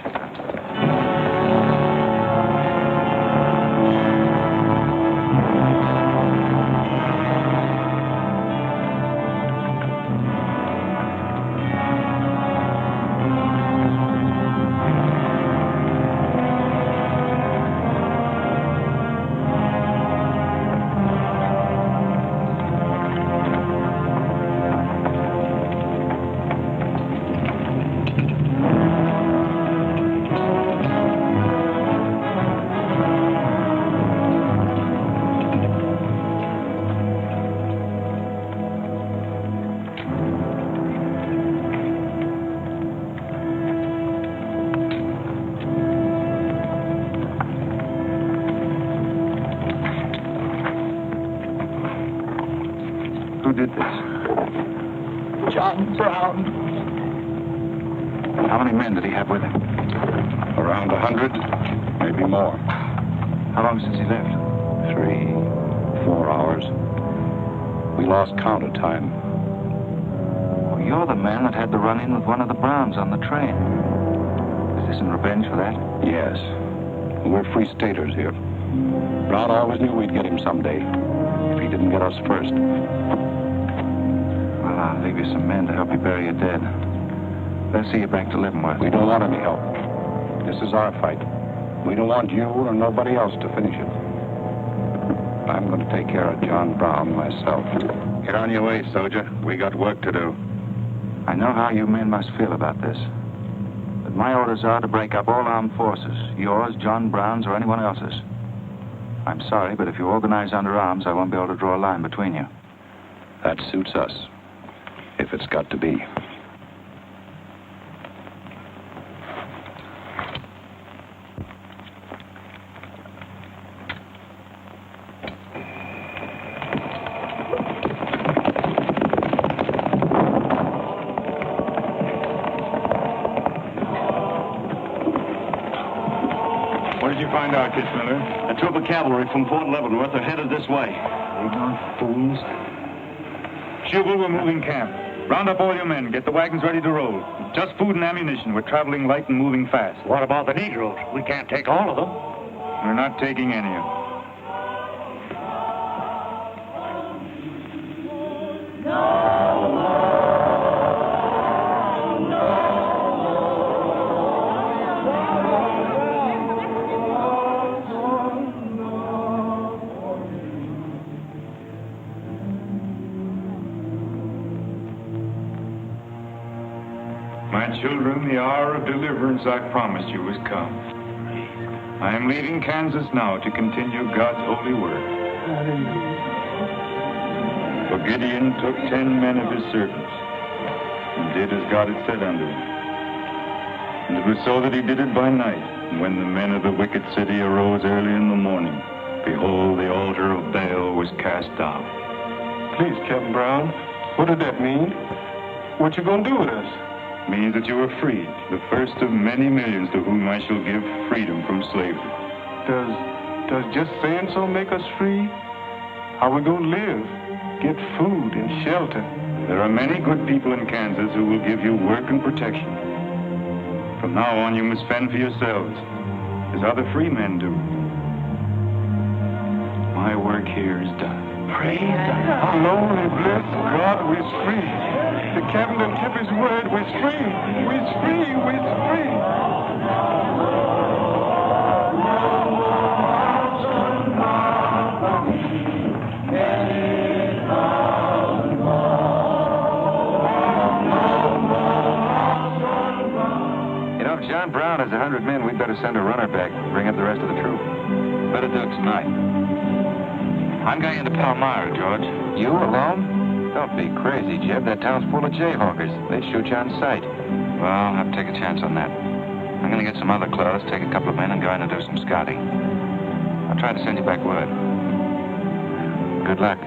Who did this? John Brown. How many men did he have with him? Around 100, maybe more. How long since he left? 3, 4 hours. We lost count of time. Well, you're the man that had the run-in with one of the Browns on the train. Is this in revenge for that? Yes. We're free staters here. Brown always knew we'd get him someday, if he didn't get us first. Well, I'll leave you some men to help you bury your dead. Let's see you back to Leavenworth. We don't want any help. This is our fight. We don't want you or nobody else to finish it. I'm going to take care of John Brown myself. Get on your way, soldier. We got work to do. I know how you men must feel about this. But my orders are to break up all armed forces. Yours, John Brown's, or anyone else's. I'm sorry, but if you organize under arms, I won't be able to draw a line between you. That suits us, if it's got to be. Find out, Kitzmiller. A troop of cavalry from Fort Leavenworth are headed this way. Ignorant fools. Jubal, we're moving camp. Round up all your men. Get the wagons ready to roll. Just food and ammunition. We're traveling light and moving fast. What about the Negroes? We can't take all of them. We're not taking any of them. Children, the hour of deliverance I promised you has come. I am leaving Kansas now to continue God's holy work. For Gideon took 10 men of his servants and did as God had said unto him. And it was so that he did it by night. And when the men of the wicked city arose early in the morning, behold, the altar of Baal was cast down. Please, Captain Brown, what did that mean? What you gonna do with us? Means that you are freed, the first of many millions to whom I shall give freedom from slavery. Does just saying so make us free? How we gonna live? Get food and shelter? There are many good people in Kansas who will give you work and protection. From now on, you must fend for yourselves, as other free men do. My work here is done. Praise God. Alone and bless God, we're free. The captain done kept his word. We're free. We're free. We're free. You know, if John Brown has 100 men, we'd better send a runner back and bring up the rest of the troop. Better do it tonight. I'm going into Palmyra, George. You alone? Don't be crazy, Jeb. That town's full of jayhawkers. They'd shoot you on sight. Well, I'll have to take a chance on that. I'm going to get some other clothes, take a couple of men, and go in and do some scouting. I'll try to send you back word. Good luck.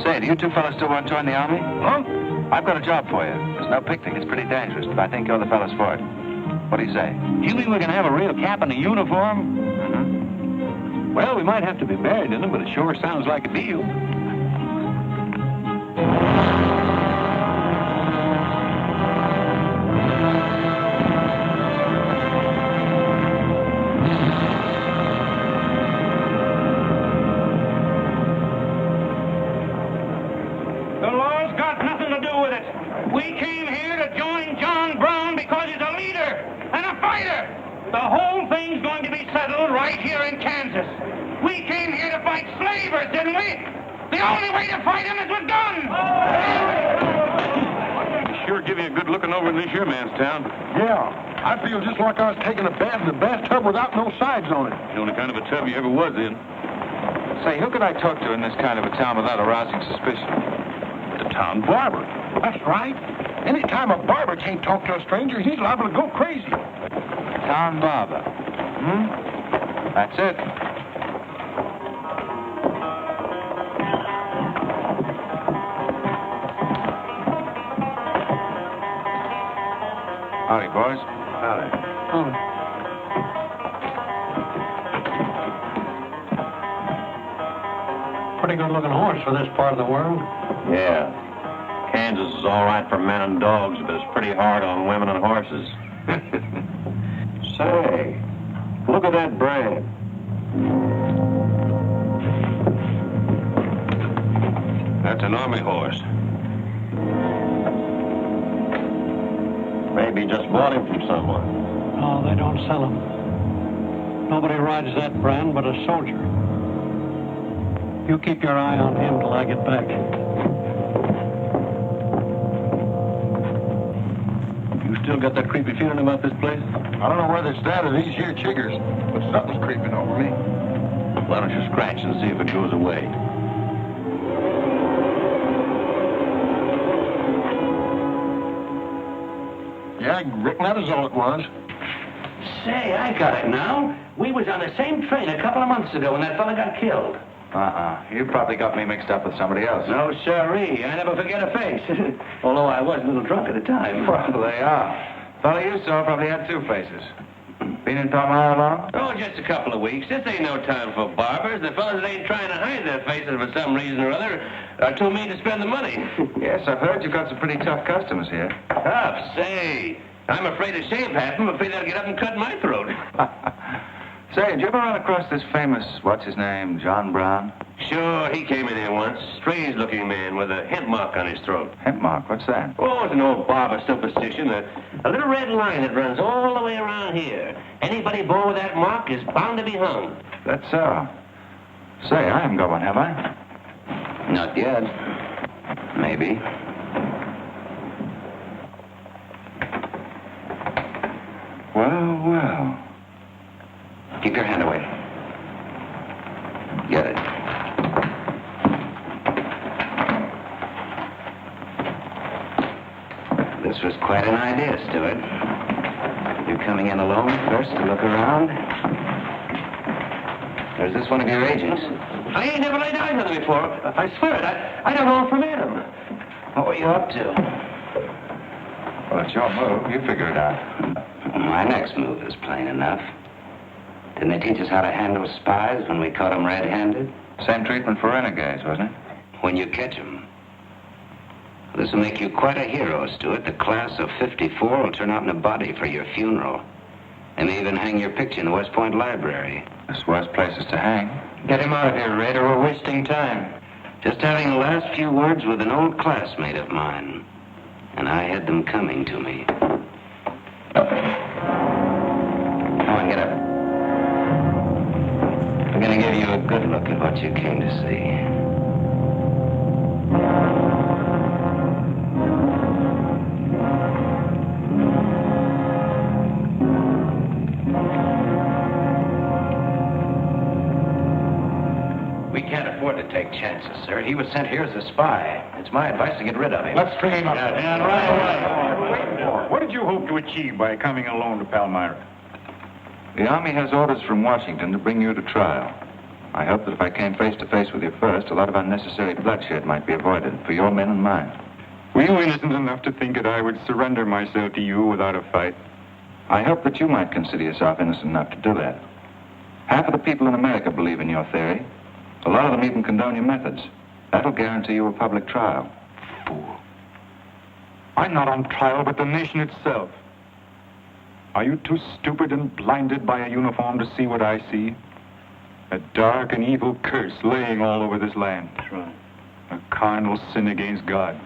Say, do you two fellas still want to join the army? Huh? I've got a job for you. There's no picnic. It's pretty dangerous, but I think you're the fellas for it. What do you say? You mean we're going to have a real cap and a uniform? Mm-hmm. Well, we might have to be married in them, but it sure sounds like a deal. The law's got nothing to do with it. We came here to join John Brown because he's a leader and a fighter. The whole thing's going to be settled right here in Kansas. We came here to fight slavers, didn't we? The only way to fight them is with guns. Sure give you a good looking over in this here man's town. Yeah, I feel just like I was taking a bath in a bathtub without no sides on it. The only kind of a tub you ever was in. Say, who could I talk to in this kind of a town without arousing suspicion? The town barber. That's right. Anytime a barber can't talk to a stranger, he's liable to go crazy. Town barber. That's it. Howdy, boys. Pretty good-looking horse for this part of the world. Yeah. Kansas is all right for men and dogs, but it's pretty hard on women and horses. Say, look at that brand. That's an army horse. Maybe just bought him from someone. No, they don't sell them. Nobody rides that brand but a soldier. You keep your eye on him till I get back. You still got that creepy feeling about this place? I don't know where they started these here chiggers, but something's creeping over me. Why don't you scratch and see if it goes away? Yeah, I reckon that is all it was. Say, I got it now. We was on the same train a couple of months ago when that fella got killed. You probably got me mixed up with somebody else. No, sirree. I never forget a face. Although I was a little drunk at the time. Well, they are. Fella you saw probably had two faces. Been in Palmyra long? Oh, just a couple of weeks. This ain't no time for barbers. The fellas that ain't trying to hide their faces for some reason or other are too mean to spend the money. Yes, I've heard you've got some pretty tough customers here. Tough? Say, I'm afraid to shave half of them. Afraid they'll get up and cut my throat. Say, did you ever run across this famous, what's his name, John Brown? Sure, he came in here once. Strange-looking man with a hemp mark on his throat. Hemp mark? What's that? Oh, it's an old barber superstition. A little red line that runs all the way around here. Anybody born with that mark is bound to be hung. That's so. Say, I haven't got one, have I? Not yet. Maybe. Well. Keep your hand away. Get it. This was quite an idea, Stuart. You're coming in alone first to look around? Or is this one of your agents? I ain't never laid eyes on him before. I swear it. I don't know him from Adam. What were you up to? Well, it's your move. You figure it out. My next move is plain enough. Didn't they teach us how to handle spies when we caught them red-handed? Same treatment for renegades, wasn't it? When you catch them. This will make you quite a hero, Stuart. The class of '54 will turn out in a body for your funeral. They may even hang your picture in the West Point Library. There's worse places to hang. Get him out of here, Red, or we're wasting time. Just having the last few words with an old classmate of mine. And I had them coming to me. Come on, get up. I'm going to give you a good look at what you came to see. We can't afford to take chances, sir. He was sent here as a spy. It's my advice to get rid of him. Let's string him up. And right away. What did you hope to achieve by coming alone to Palmyra? The Army has orders from Washington to bring you to trial. I hope that if I came face to face with you first, a lot of unnecessary bloodshed might be avoided for your men and mine. Were you innocent enough to think that I would surrender myself to you without a fight? I hope that you might consider yourself innocent enough to do that. Half of the people in America believe in your theory. A lot of them even condone your methods. That'll guarantee you a public trial. Fool. I'm not on trial, but the nation itself. Are you too stupid and blinded by a uniform to see what I see? A dark and evil curse laying all over this land. That's right. A carnal sin against God.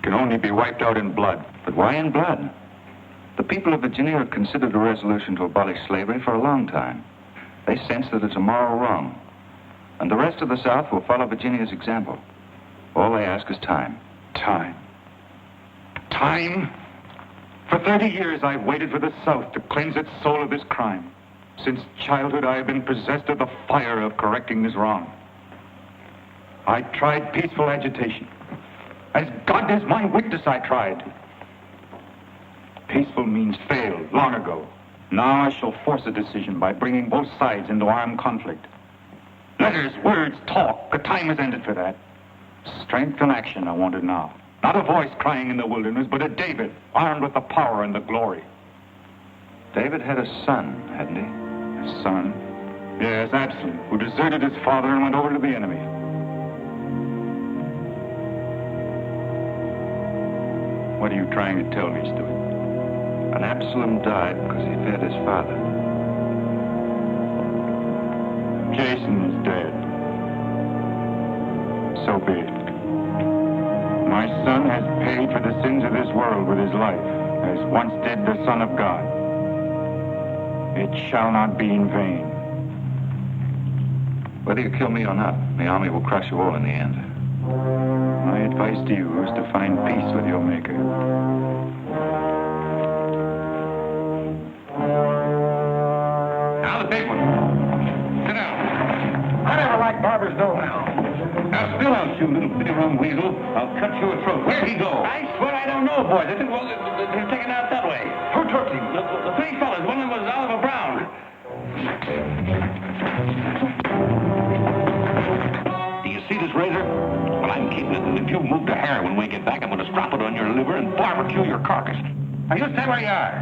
Can only be wiped out in blood. But why in blood? The people of Virginia have considered a resolution to abolish slavery for a long time. They sense that it's a moral wrong. And the rest of the South will follow Virginia's example. All they ask is time. Time. Time? For 30 years, I've waited for the South to cleanse its soul of this crime. Since childhood, I have been possessed of the fire of correcting this wrong. I tried peaceful agitation. As God is my witness, I tried. Peaceful means failed long ago. Now I shall force a decision by bringing both sides into armed conflict. Letters, words, talk. The time has ended for that. Strength and action are wanted now. Not a voice crying in the wilderness, but a David, armed with the power and the glory. David had a son, hadn't he? A son? Yes, Absalom, who deserted his father and went over to the enemy. What are you trying to tell me, Stuart? And Absalom died because he fed his father. Jason is dead. So be it. My son has paid for the sins of this world with his life, as once did the Son of God. It shall not be in vain. Whether you kill me or not, the army will crush you all in the end. My advice to you is to find peace with your Maker. Now the big one. Sit down. I never liked Barbara's know-how. Now, still out, you little bitty rum weasel. I'll cut you a throat. Where'd he go? I swear I don't know, boys. I think, well, they're taken out that way. Who took him? The three fellas. One of them was Oliver Brown. Do you see this razor? Well, I'm keeping it, and if you move to hair when we get back, I'm going to strap it on your liver and barbecue your carcass. Now, you stay where you are.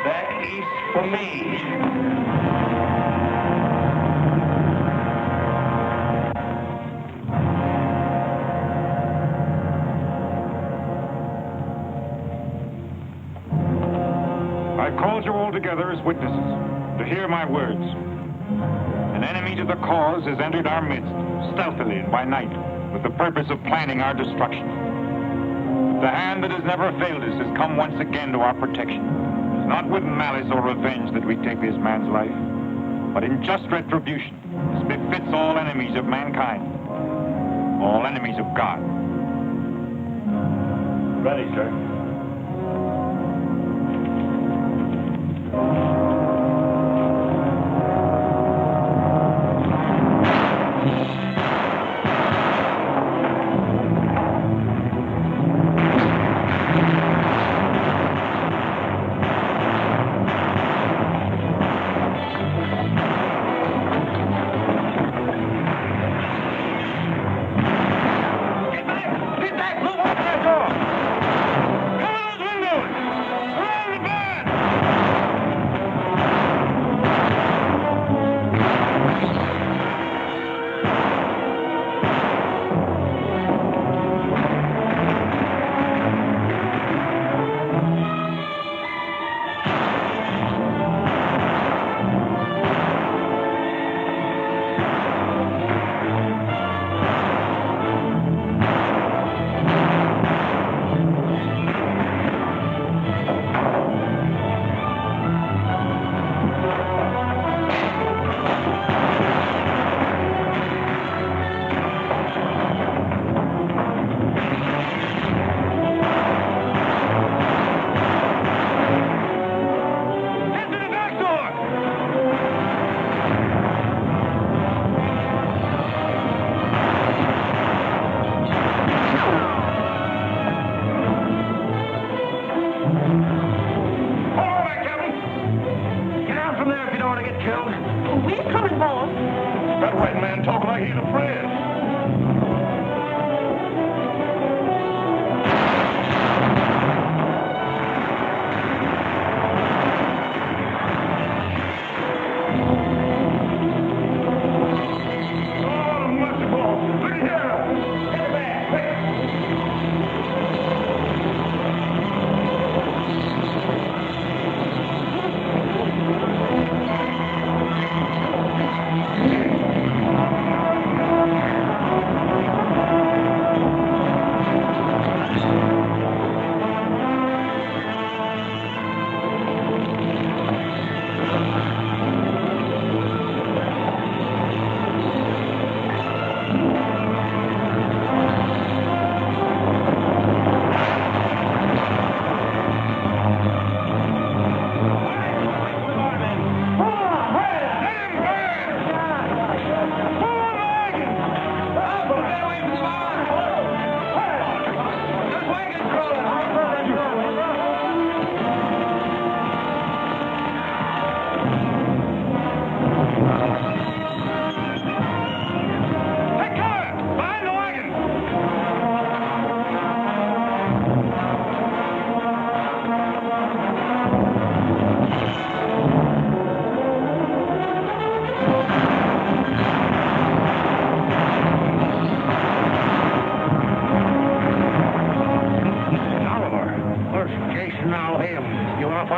Back east for me. I called you all together as witnesses to hear my words. An enemy to the cause has entered our midst, stealthily and by night, with the purpose of planning our destruction. The hand that has never failed us has come once again to our protection. It's not with malice or revenge that we take this man's life, but in just retribution, as befits all enemies of mankind, all enemies of God. Ready, sir.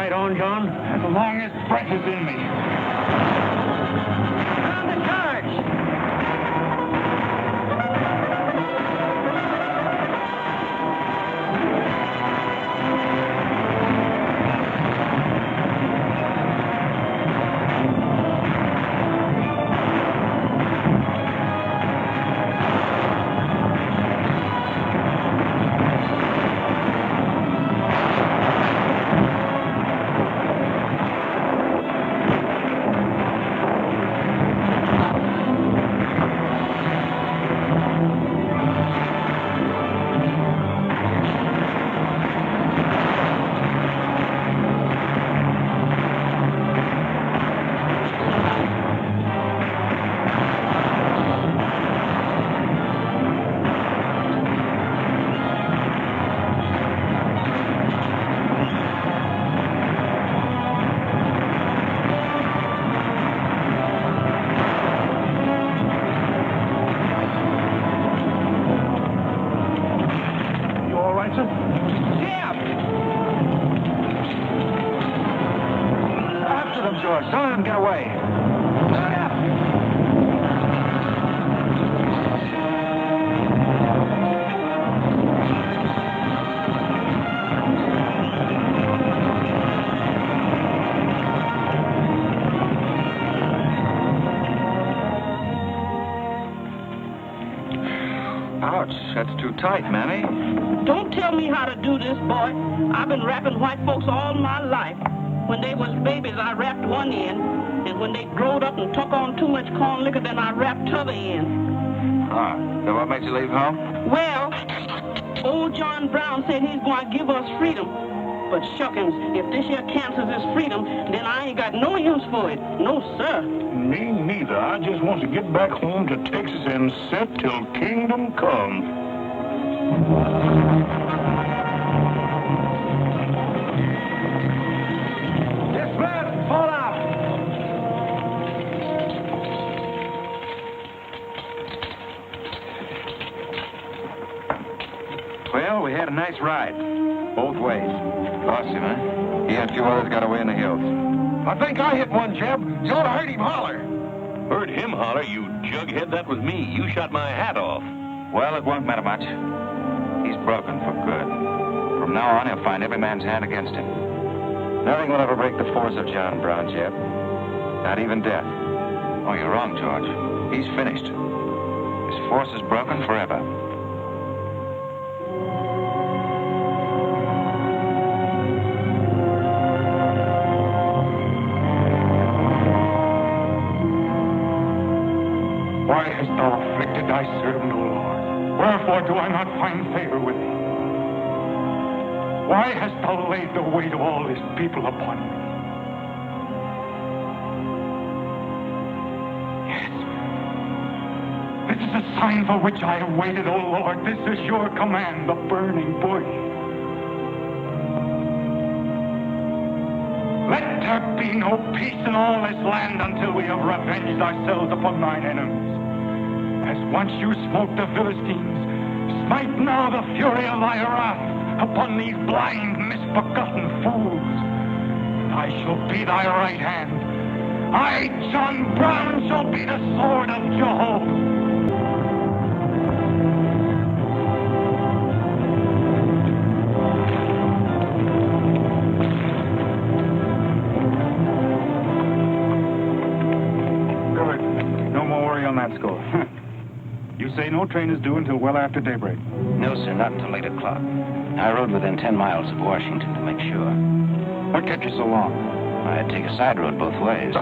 Right on, John. As long as breath is in me. On the charge! George. Don't let him get away. Ouch, that's too tight, Mammy. Don't tell me how to do this, boy. I've been wrapping white folks all my life. When they was babies, I wrapped one end, and when they growed up and took on too much corn liquor, then I wrapped t'other end. Ah, so what made you leave home? Well, old John Brown said he's going to give us freedom. But shuckins, if this here cancels his freedom, then I ain't got no use for it. No, sir. Me neither. I just want to get back home to Texas and set till kingdom comes. Dismiss! Fall out! Well, we had a nice ride. Both ways. Lost him, huh? He and a few others got away in the hills. I think I hit one, Jeb. You ought to heard him holler. Heard him holler? You jughead, that was me. You shot my hat off. Well, it won't matter much. He's broken for good. From now on, he'll find every man's hand against him. Nothing will ever break the force of John Brown, Jeb. Not even death. Oh, you're wrong, George. He's finished. His force is broken forever. Why hast thou afflicted thy servant, O Lord? Wherefore do I not find favor with thee? Why hast thou laid the weight of all this people upon me? Yes. This is the sign for which I have waited, O Lord. This is your command, the burning bush. Let there be no peace in all this land until we have revenged ourselves upon thine enemies. As once you smote the Philistines, smite now the fury of thy wrath upon these blind, misbegotten fools. And I shall be thy right hand. I, John Brown, shall be the sword of Jehovah. You say no train is due until well after daybreak? No, sir, not until 8 o'clock. I rode within 10 miles of Washington to make sure. What kept you so long? I had to take a side road both ways.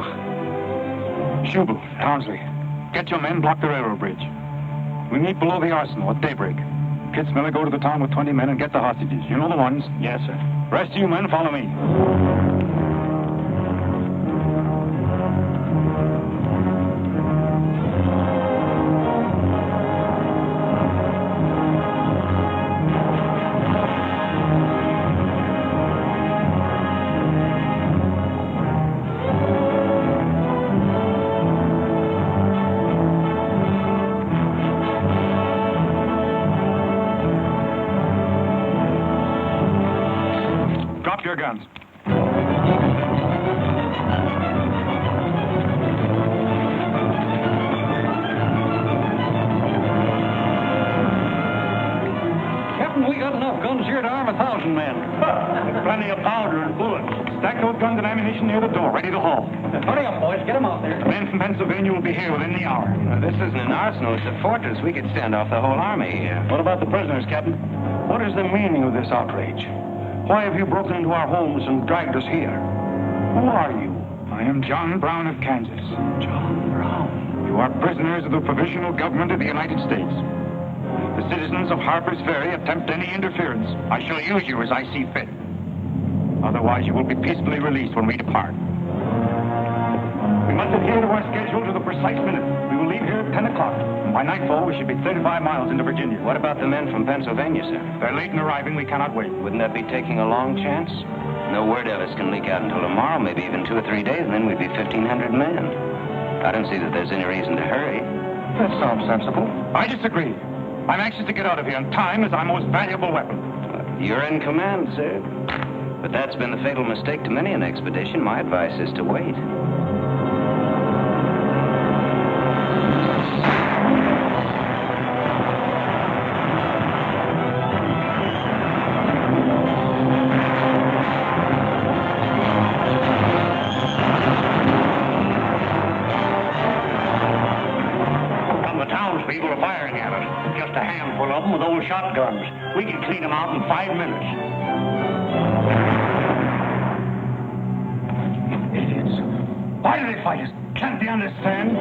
Schubel, Townsley, get your men, block the railroad bridge. We meet below the arsenal at daybreak. Kitzmiller, go to the town with 20 men and get the hostages. You know the ones? Yes, sir. Rest of you men, follow me. Drop your guns. band. With plenty of powder and bullets. Stack those guns and ammunition near the door, ready to haul. Hurry up, boys. Get them out there. The men from Pennsylvania will be here within the hour. This isn't an arsenal, it's a fortress. We could stand off the whole army here. What about the prisoners, Captain? What is the meaning of this outrage? Why have you broken into our homes and dragged us here? Who are you? I am John Brown of Kansas. John Brown? You are prisoners of the provisional government of the United States. The citizens of Harper's Ferry attempt any interference. I shall use you as I see fit. Otherwise, you will be peacefully released when we depart. We must adhere to our schedule to the precise minute. We will leave here at 10 o'clock. By nightfall, we should be 35 miles into Virginia. What about the men from Pennsylvania, sir? They're late in arriving. We cannot wait. Wouldn't that be taking a long chance? No word of us can leak out until tomorrow, maybe even 2 or 3 days, and then we'd be 1,500 men. I don't see that there's any reason to hurry. That sounds sensible. I disagree. I'm anxious to get out of here, and time is our most valuable weapon. You're in command, sir. But that's been the fatal mistake to many an expedition. My advice is to wait. People are firing at us. Just a handful of them with old shotguns. We can clean them out in 5 minutes. Idiots. Why do they fight us? Can't they understand?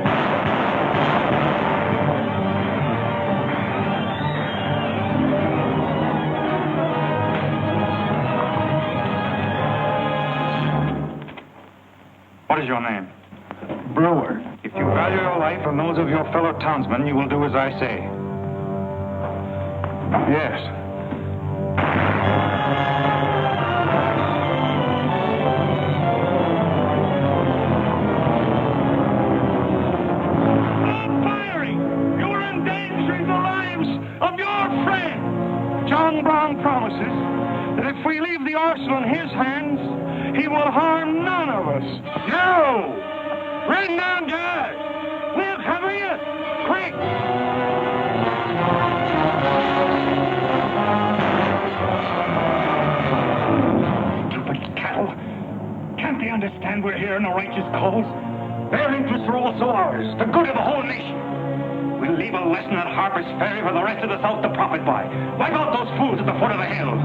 What is your name? Brewer. If you value your life and those of your fellow townsmen, you will do as I say. Yes. Stop firing! You are endangering the lives of your friend. John Brown promises that if we leave the arsenal in his hands, he will harm none of us. No! Bring down guards! We'll cover you! Quick! Stupid cattle! Can't they understand we're here in a righteous cause? Their interests are also ours, the good of the whole nation. We'll leave a lesson at Harper's Ferry for the rest of the South to profit by. Wipe out those fools at the foot of the hill.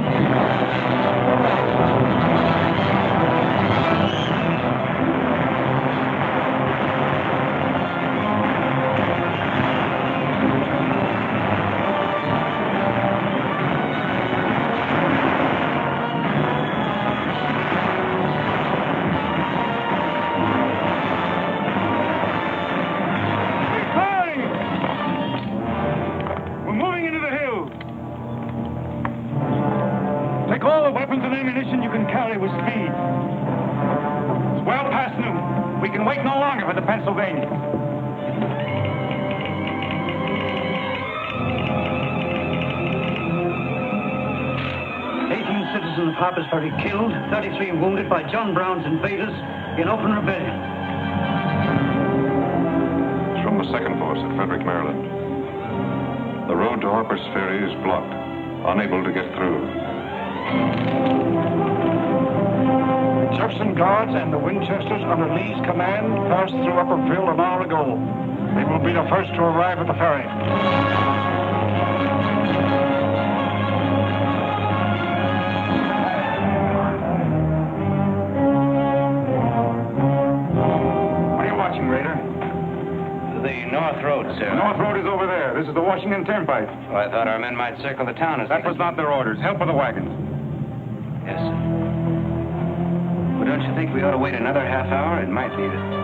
With speed. It's well past noon. We can wait no longer for the Pennsylvania. 18 citizens of Harper's Ferry killed, 33 wounded by John Brown's invaders in open rebellion. It's from the 2nd Force at Frederick, Maryland. The road to Harper's Ferry is blocked, unable to get through. Jefferson Guards and the Winchesters under Lee's command passed through Upperville an hour ago. They will be the first to arrive at the ferry. What are you watching, Raider? The North Road, sir. The North Road is over there. This is the Washington Turnpike. Oh, I thought our men might circle the town as That was not their orders. Help with the wagons. Yes, sir. Well, don't you think we ought to wait another half hour? It might be that...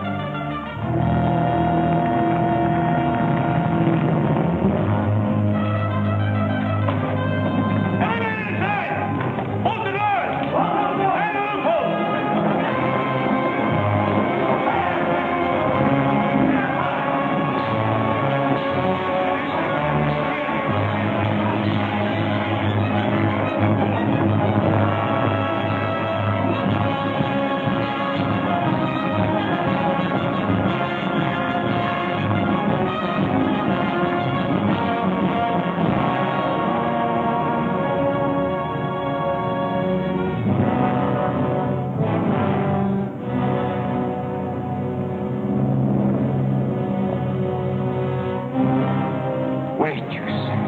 Wait, you say.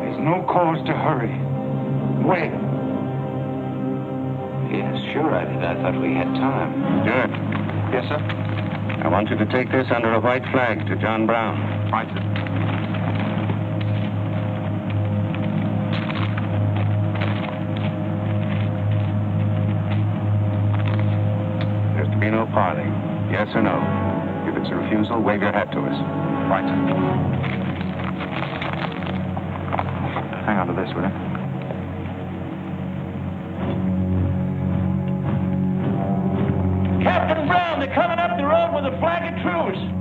There's no cause to hurry. Wait. Yes, sure I did. I thought we had time. Good. Yes, sir? I want you to take this under a white flag to John Brown. Right, sir. There's to be no parley. Yes or no? If it's a refusal, wave your hat to us. Right, sir. Hang on to this, will you? Captain Brown, they're coming up the road with a flag of truce.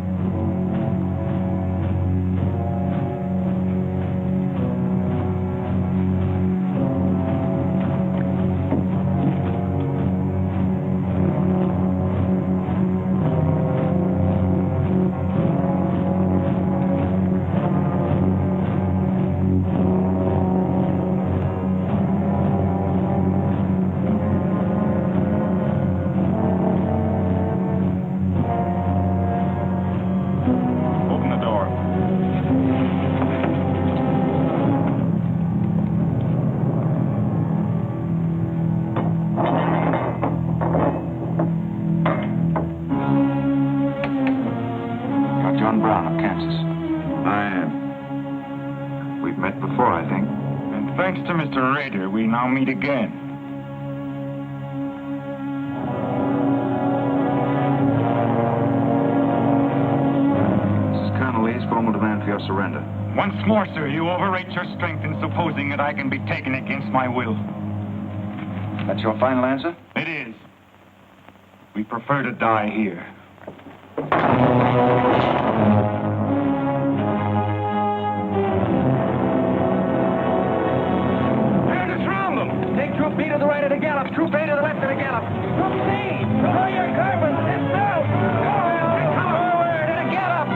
Open the door. You're John Brown of Kansas. I am. We've met before, I think. And thanks to Mr. Rader, we now meet again. This is Colonel Lee's formal demand for your surrender. Once more, sir, you overrate your strength in supposing that I can be taken against my will. That's your final answer? It is. We prefer to die here. Turn to surround them. Take Troop B to the right of the gallop. Troop A to the left of the gallop. Troop C, throw your carbons. It's out. Come forward at a gallop.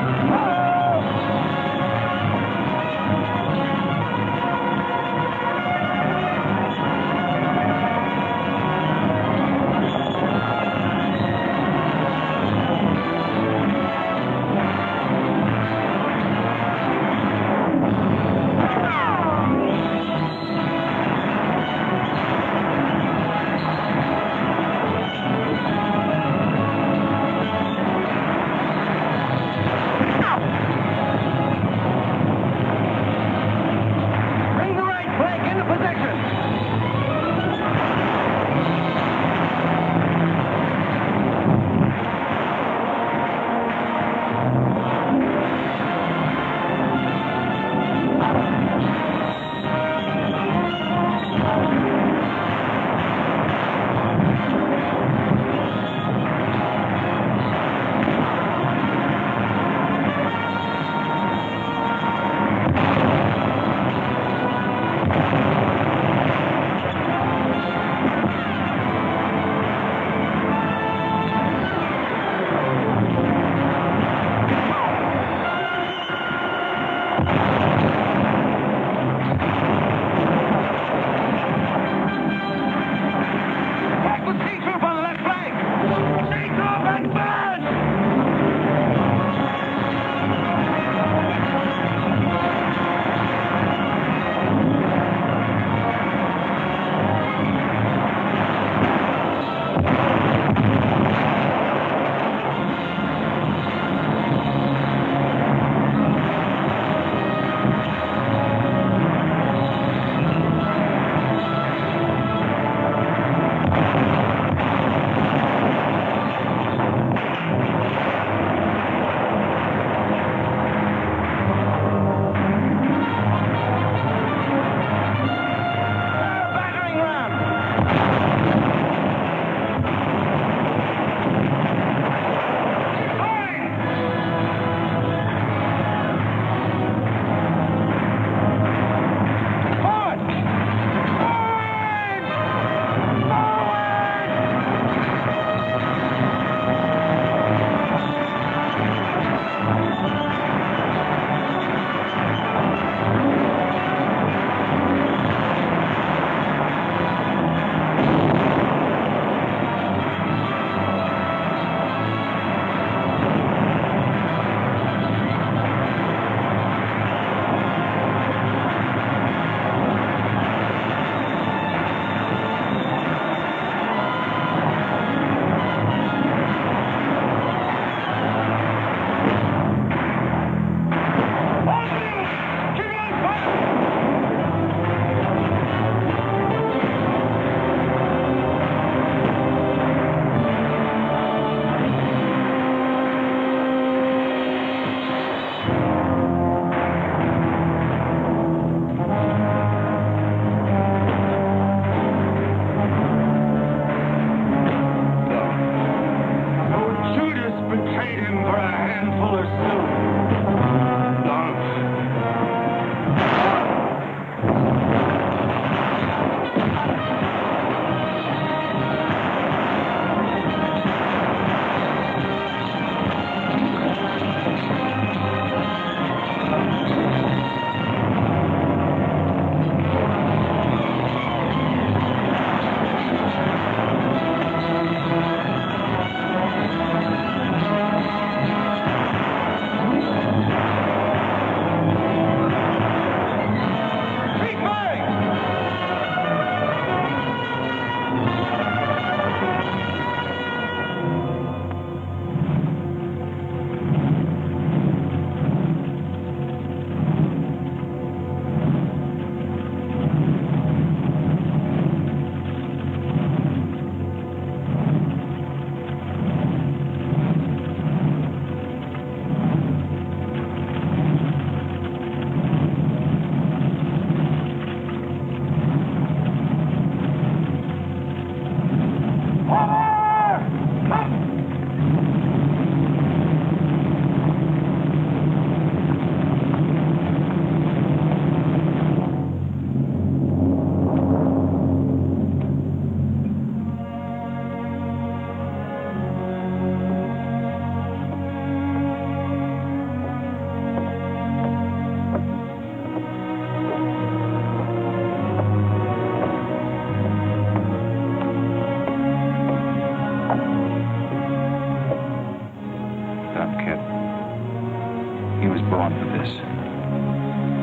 He was born for this.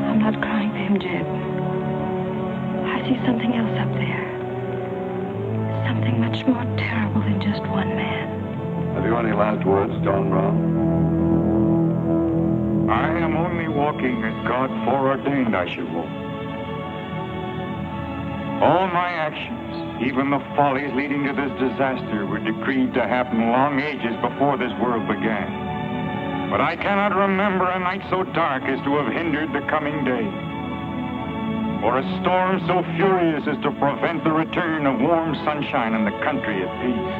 I'm not crying for him, Jed. I see something else up there. Something much more terrible than just one man. Have you any last words, John Brown? I am only walking as God foreordained I should walk. All my actions, even the follies leading to this disaster, were decreed to happen long ages before this world began. But I cannot remember a night so dark as to have hindered the coming day, or a storm so furious as to prevent the return of warm sunshine and the country at peace.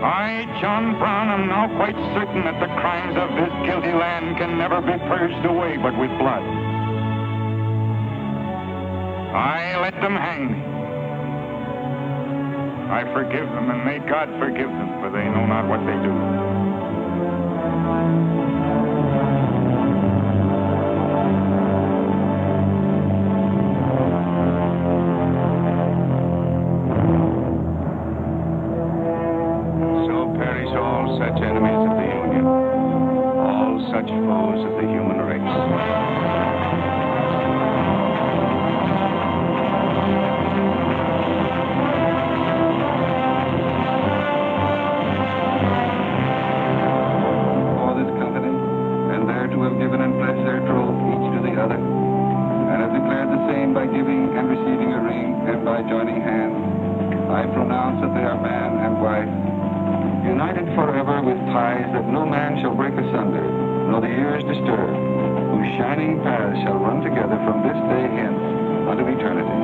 I, John Brown, am now quite certain that the crimes of this guilty land can never be purged away but with blood. I let them hang me. I forgive them, and may God forgive them, for they know not what they do. So perish all such enemies of the Union, all such foes of the human race. Given and pledged their troth each to the other, and have declared the same by giving and receiving a ring and by joining hands. I pronounce that they are man and wife, united forever with ties that no man shall break asunder, nor the years disturb, whose shining paths shall run together from this day hence unto eternity.